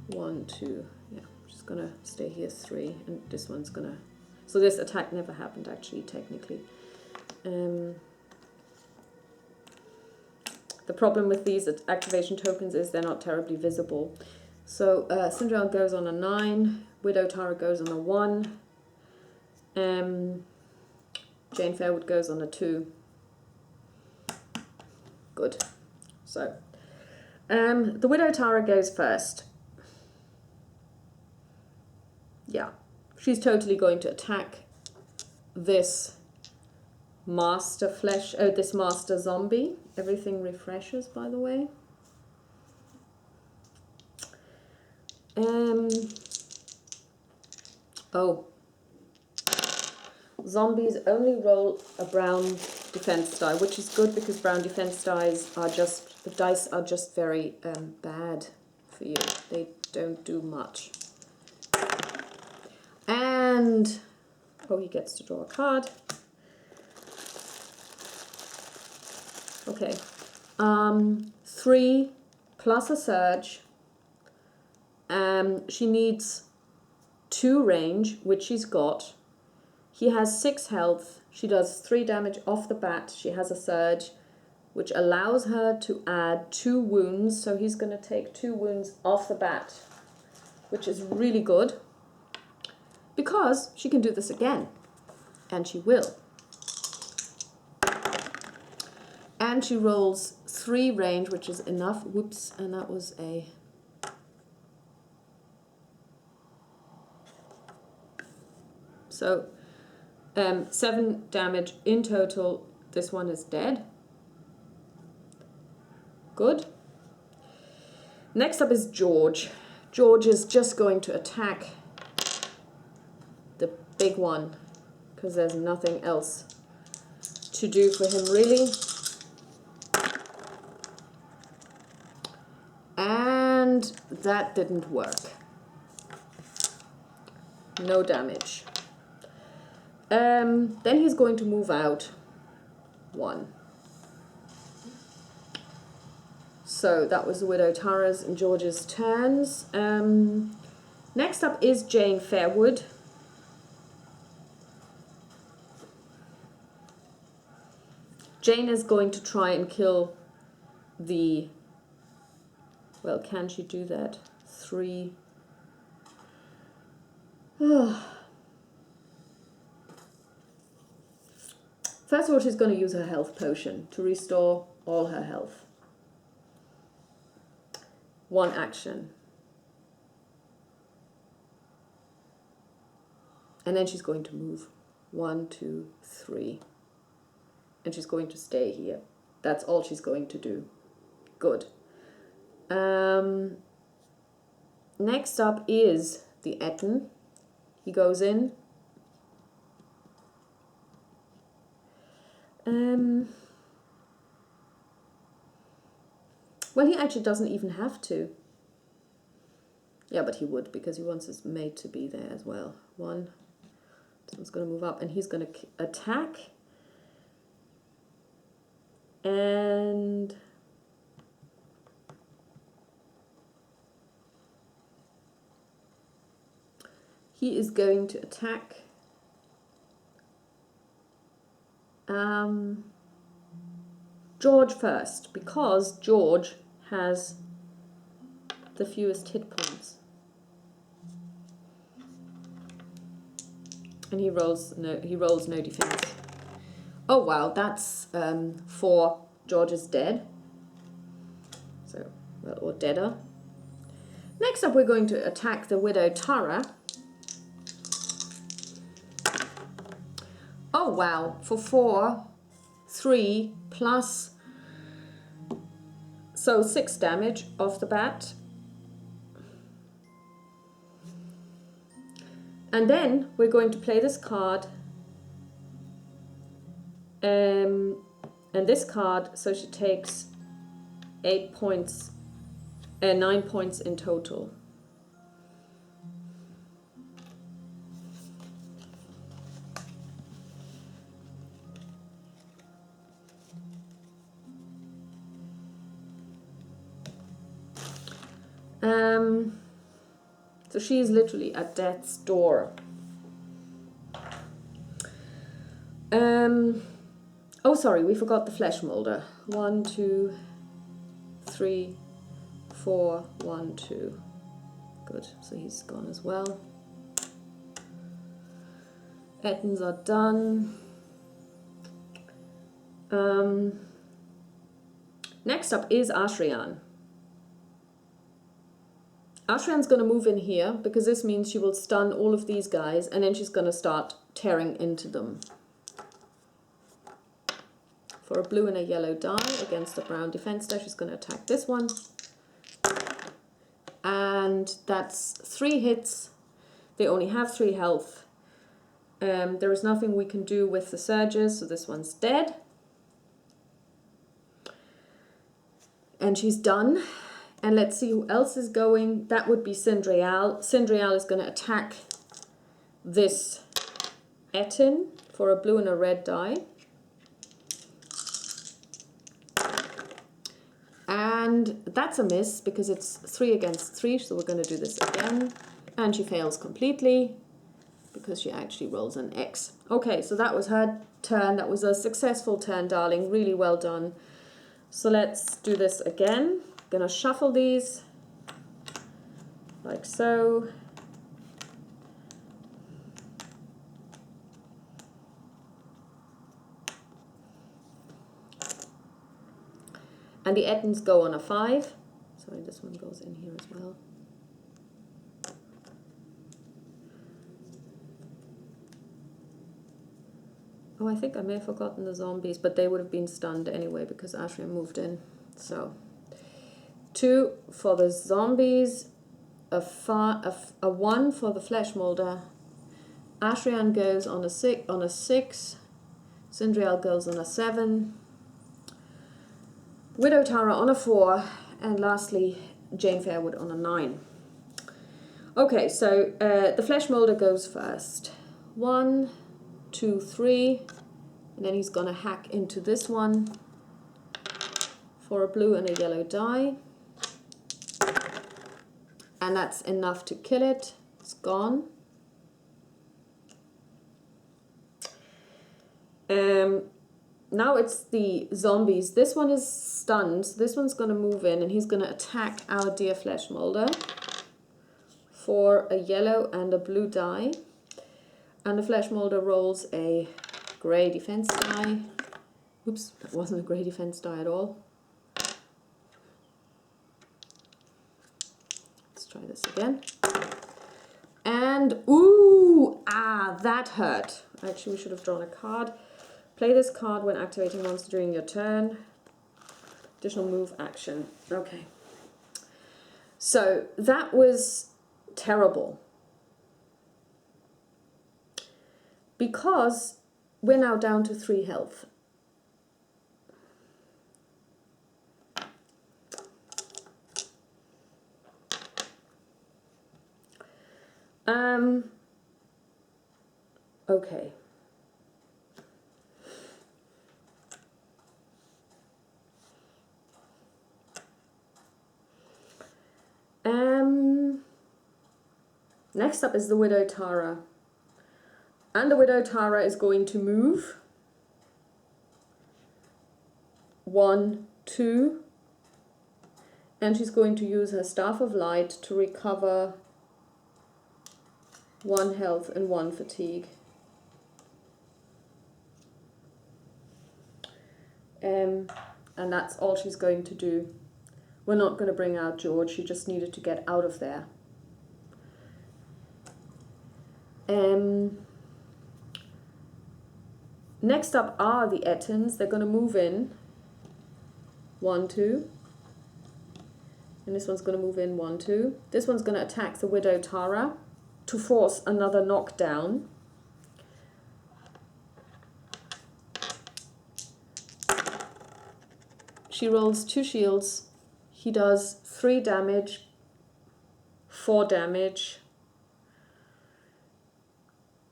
1, 2. Yeah, she's going to stay here 3. And this one's going to... So this attack never happened, actually, technically. The problem with these activation tokens is they're not terribly visible. So Cinderella goes on a 9. Widow Tara goes on a 1. Jane Fairwood goes on a 2. Good. So the Widow Tara goes first. Yeah. She's totally going to attack this master this master zombie. Everything refreshes, by the way. Oh. Zombies only roll a brown defense die, which is good because brown defense dice are just, the dice are just very bad for you. They don't do much. And, oh, he gets to draw a card. Okay. 3 plus a surge. She needs 2 range, which she's got. He has 6 health. She does 3 damage off the bat. She has a surge, which allows her to add 2 wounds. So he's going to take 2 wounds off the bat. which is really good because she can do this again, and she will. And she rolls 3 range, which is enough. Whoops, and that was a... So 7 damage in total. This one is dead. Good. Next up is George. George is just going to attack the big one because there's nothing else to do for him really. And that didn't work. No damage. Then he's going to move out 1. So that was the Widow Tara's and George's turns. Next up is Jane Fairwood. Jane is going to try and kill the... Well, can she do that? 3. First of all, she's going to use her health potion to restore all her health. 1 action. And then she's going to move. 1, 2, 3. And she's going to stay here. That's all she's going to do. Good. Next up is the Etten. He goes in. Well, he actually doesn't even have to. Yeah, but he would because he wants his mate to be there as well. 1. This one's going to move up and he's going to attack. And... he is going to attack George first, because George has the fewest hit points. And he rolls no defense. Oh wow, that's 4. George is dead. So, well, or deader. Next up, we're going to attack the Widow Tara. Oh wow, for 4, 3 plus, so 6 damage off the bat. And then we're going to play this card. And this card, so she takes 8 points, 9 points in total. So she is literally at death's door. Oh, sorry, we forgot the flesh molder. 1, 2, 3, 4, 1, 2. Good, so he's gone as well. Ettens are done. Next up is Ashrian. Ashrian's going to move in here because this means she will stun all of these guys and then she's going to start tearing into them. For a blue and a yellow die against a brown defense die, she's going to attack this one. And that's 3 hits. They only have 3 health. There is nothing we can do with the surges, so this one's dead. And she's done. And let's see who else is going. That would be Sindrial. Sindrial is going to attack this Etten for a blue and a red die. And that's a miss because it's 3 against 3, so we're going to do this again. And she fails completely because she actually rolls an X. Okay, so that was her turn. That was a successful turn, darling. Really well done. So let's do this again. Gonna shuffle these. like so. And the Ettins go on a 5. Sorry, this one goes in here as well. Oh, I think I may have forgotten the zombies, but they would have been stunned anyway because Ashrian moved in. So 2 for the zombies, a 1 for the flesh molder. Ashrian goes on a 6. Sindriel goes on a 7. Widow Tara on a 4, and lastly Jane Fairwood on a 9. Okay, so the flesh molder goes first. 1, 2, 3, and then he's gonna hack into this one for a blue and a yellow die, and that's enough to kill it. It's gone. Now it's the zombies. This one is stunned, so this one's gonna move in and he's gonna attack our dear flesh molder for a yellow and a blue die. And the flesh molder rolls a grey defense die. Oops, that wasn't a grey defense die at all. Let's try this again. And ooh, that hurt. Actually, we should have drawn a card. Play this card when activating monster during your turn. Additional move action. Okay. So that was terrible. Because we're now down to 3 health. Okay. Next up is the Widow Tara. And the Widow Tara is going to move 1, 2, and she's going to use her Staff of Light to recover 1 health and 1 fatigue. And that's all she's going to do. We're not going to bring out George, she just needed to get out of there. Next up are the Ettins. They're going to move in 1, 2. And this one's going to move in 1, 2. This one's going to attack the Widow Tara to force another knockdown. She rolls 2 shields. He does 3 damage, 4 damage.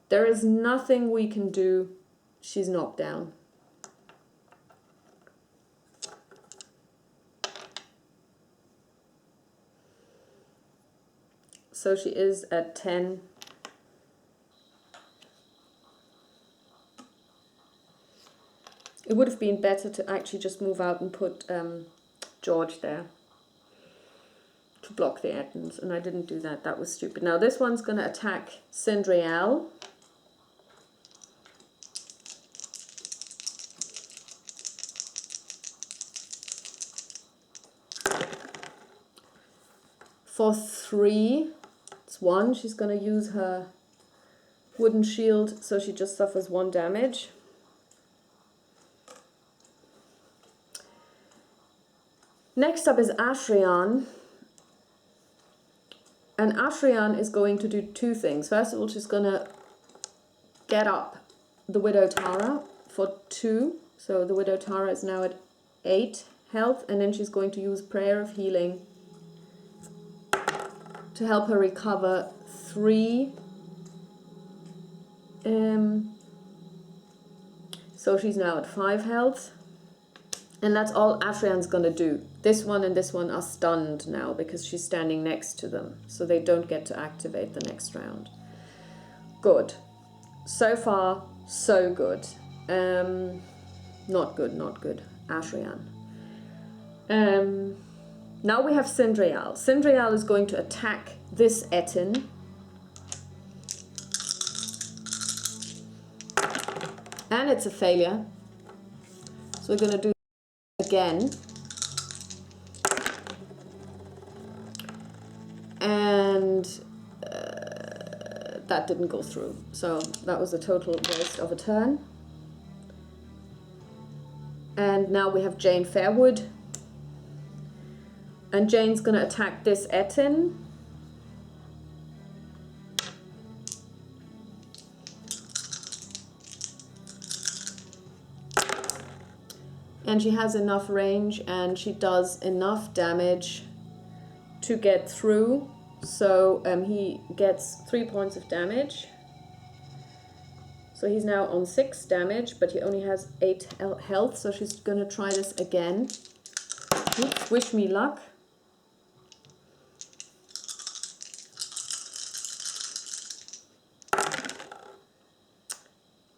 There is nothing we can do. She's knocked down. So she is at 10. It would have been better to actually just move out and put George there to block the Ettins, and I didn't do that. That was stupid. Now this one's going to attack Sindriel. For 3, it's 1. She's going to use her wooden shield, so she just suffers 1 damage. Next up is Ashrian. And Ashrian is going to do 2 things. First of all, she's going to get up the Widow Tara for 2. So the Widow Tara is now at 8 health, and then she's going to use Prayer of Healing to help her recover 3. So she's now at 5 health. And that's all Ashrian's going to do. This one and this one are stunned now because she's standing next to them. So they don't get to activate the next round. Good. So far, so good. Not good, not good. Ashrian. Now we have Sindriel. Sindriel is going to attack this Etin. And it's a failure. So we're going to do it again. And that didn't go through. So that was a total waste of a turn. And now we have Jane Fairwood. And Jane's going to attack this Etin. And she has enough range and she does enough damage to get through. So he gets 3 points of damage. So he's now on 6 damage, but he only has 8 health. So she's going to try this again. Oops, wish me luck.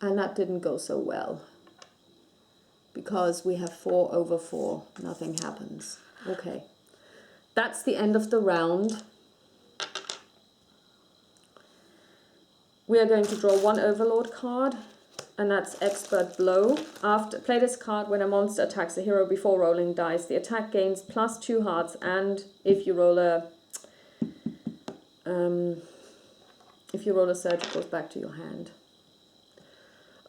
And that didn't go so well. Because we have 4 over 4. Nothing happens. Okay. That's the end of the round. We are going to draw 1 Overlord card. And that's Expert Blow. Play this card when a monster attacks a hero before rolling dice. The attack gains +2 hearts. And if you roll a surge, it goes back to your hand.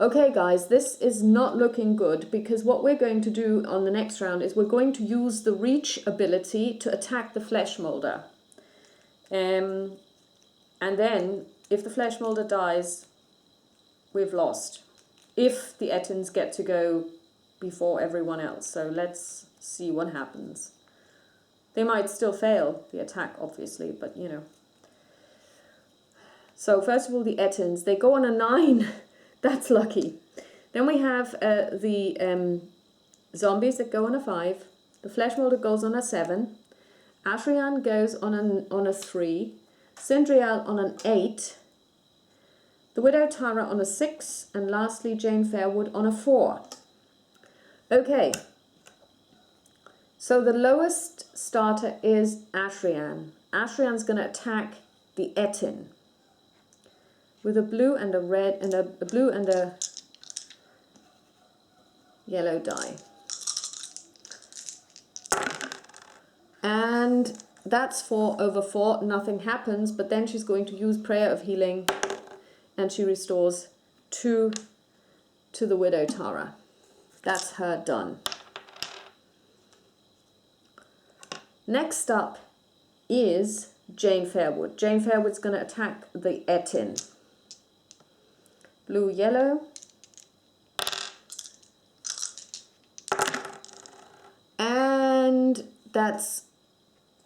Okay guys, this is not looking good because what we're going to do on the next round is we're going to use the Reach ability to attack the Flesh Molder. And then, if the Flesh Molder dies, we've lost. If the Ettins get to go before everyone else. So let's see what happens. They might still fail the attack, obviously, but you know. So first of all, the Ettins, they go on a 9. That's lucky. Then we have the zombies that go on a 5. The Flesh Molder goes on a 7. Ashrian goes on a 3. Sindriel on an 8. The Widow Tara on a 6. And lastly, Jane Fairwood on a 4. Okay. So the lowest starter is Ashrian. Ashrian's going to attack the Ettin. With a blue and a red and a blue and a yellow die. And that's 4 over 4, nothing happens, but then she's going to use Prayer of Healing and she restores 2 to the Widow Tara. That's her done. Next up is Jane Fairwood. Jane Fairwood's going to attack the Ettin. Blue, yellow. And that's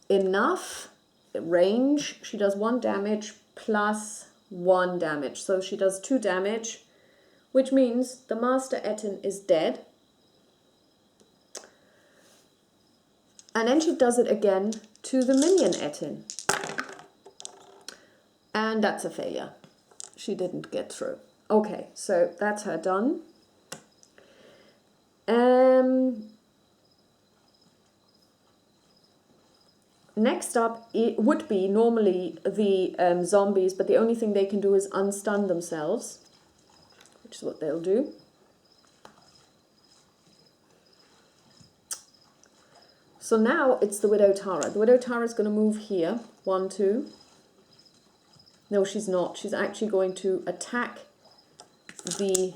enough range. She does 1 damage plus 1 damage. So she does 2 damage, which means the Master Ettin is dead. And then she does it again to the minion Ettin. And that's a failure. She didn't get through. Okay, so that's her done. Next up, it would be normally the zombies, but the only thing they can do is unstun themselves, which is what they'll do. So now it's the Widow Tara. The Widow Tara is going to move here. 1, 2. No, she's not. She's actually going to attack the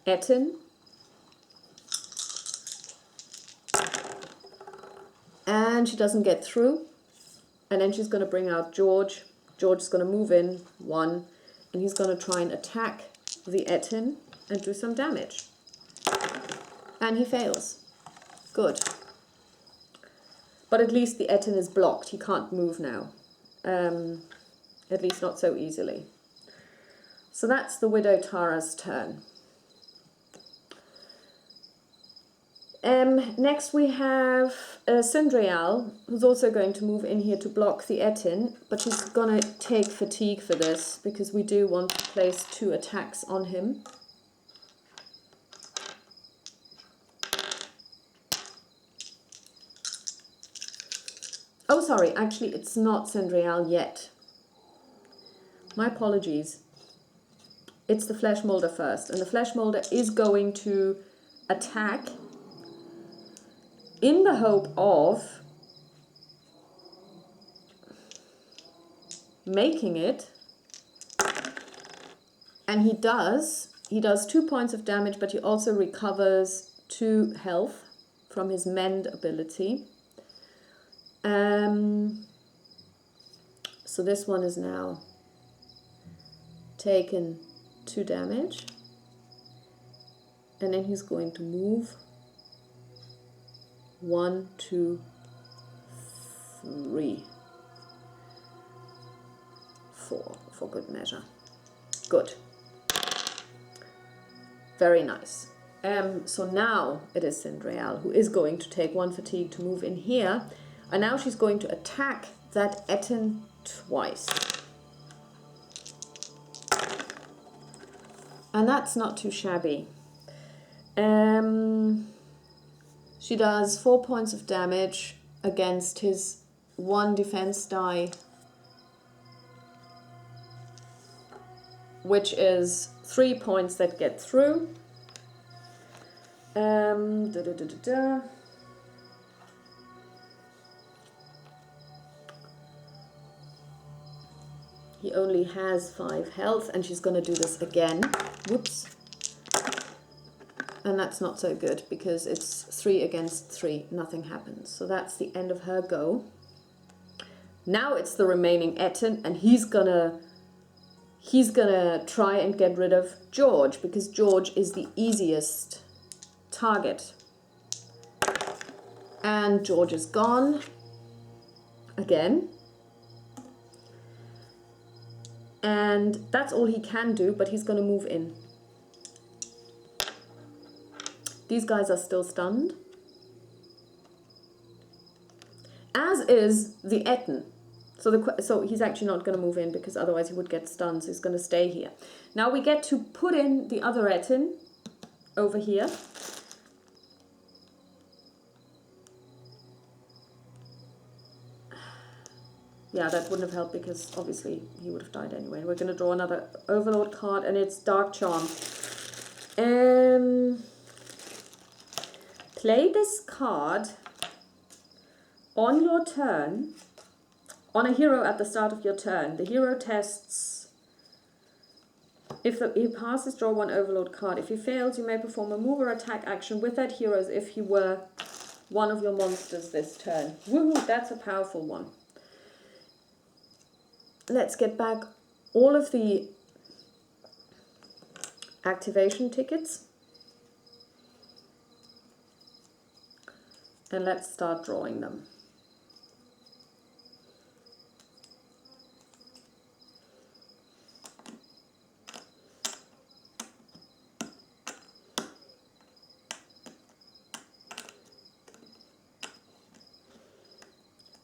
Ettin. And she doesn't get through. And then she's going to bring out George. George is going to move in 1. And he's going to try and attack the Ettin and do some damage. And he fails. Good. But at least the Ettin is blocked. He can't move now. At least not so easily. So that's the Widow Tara's turn. Next we have Sindriel, who's also going to move in here to block the Ettin, but she's going to take fatigue for this, because we do want to place 2 attacks on him. sorry, actually it's not Sindrial yet. My apologies. It's the flesh molder first, and the flesh molder is going to attack in the hope of making it, and he does 2 points of damage, but he also recovers 2 health from his mend ability. So this one is now taken 2 damage, and then he's going to move 1, 2, 3, 4 for good measure. Good. Very nice. So now it is Sindrial who is going to take 1 fatigue to move in here, and now she's going to attack that Etten twice. And that's not too shabby. She does 4 points of damage against his 1 defense die, which is 3 points that get through. He only has 5 health, and she's going to do this again. Whoops. And that's not so good because it's 3 against 3. Nothing happens. So that's the end of her go. Now it's the remaining Etten, and he's gonna try and get rid of George, because George is the easiest target. And George is gone again. And that's all he can do, but he's going to move in. These guys are still stunned, as is the Etten. So he's actually not going to move in, because otherwise he would get stunned, so he's going to stay here. Now we get to put in the other Etten over here. Yeah, that wouldn't have helped, because obviously he would have died anyway. We're going to draw another Overlord card, and it's Dark Charm. Play this card on your turn, on a hero at the start of your turn. The hero tests. If he passes, draw 1 Overlord card. If he fails, you may perform a move or attack action with that hero as if he were one of your monsters this turn. Woohoo, that's a powerful one. Let's get back all of the activation tickets. And let's start drawing them.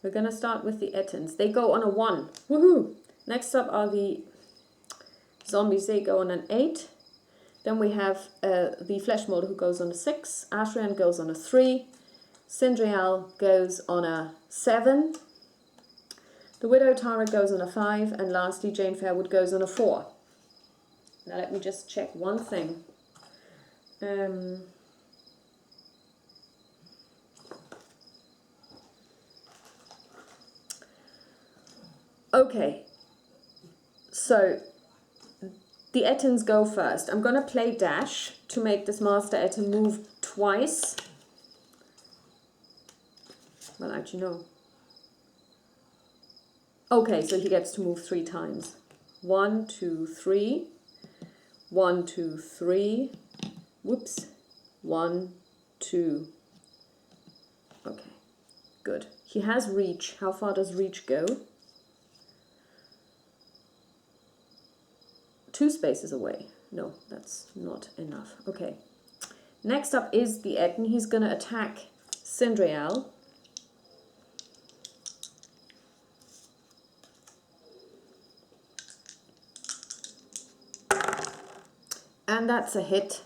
We're going to start with the Ettens. They go on a 1. Woohoo! Next up are the zombies. They go on an 8. Then we have the Flesh Molder, who goes on a 6. Ashrian goes on a 3. Sindrial goes on a 7. The Widow Tara goes on a 5. And lastly, Jane Fairwood goes on a 4. Now let me just check one thing. Okay, so the Ettens go first. I'm going to play Dash to make this Master Etten move twice. Well, actually, no. Okay, so he gets to move 3 times. 1, 2, 3. 1, 2, 3. Whoops. 1, 2. Okay, good. He has reach. How far does reach go? 2 spaces away. No, that's not enough. Okay. Next up is the Etten. He's going to attack Sindrial. And that's a hit.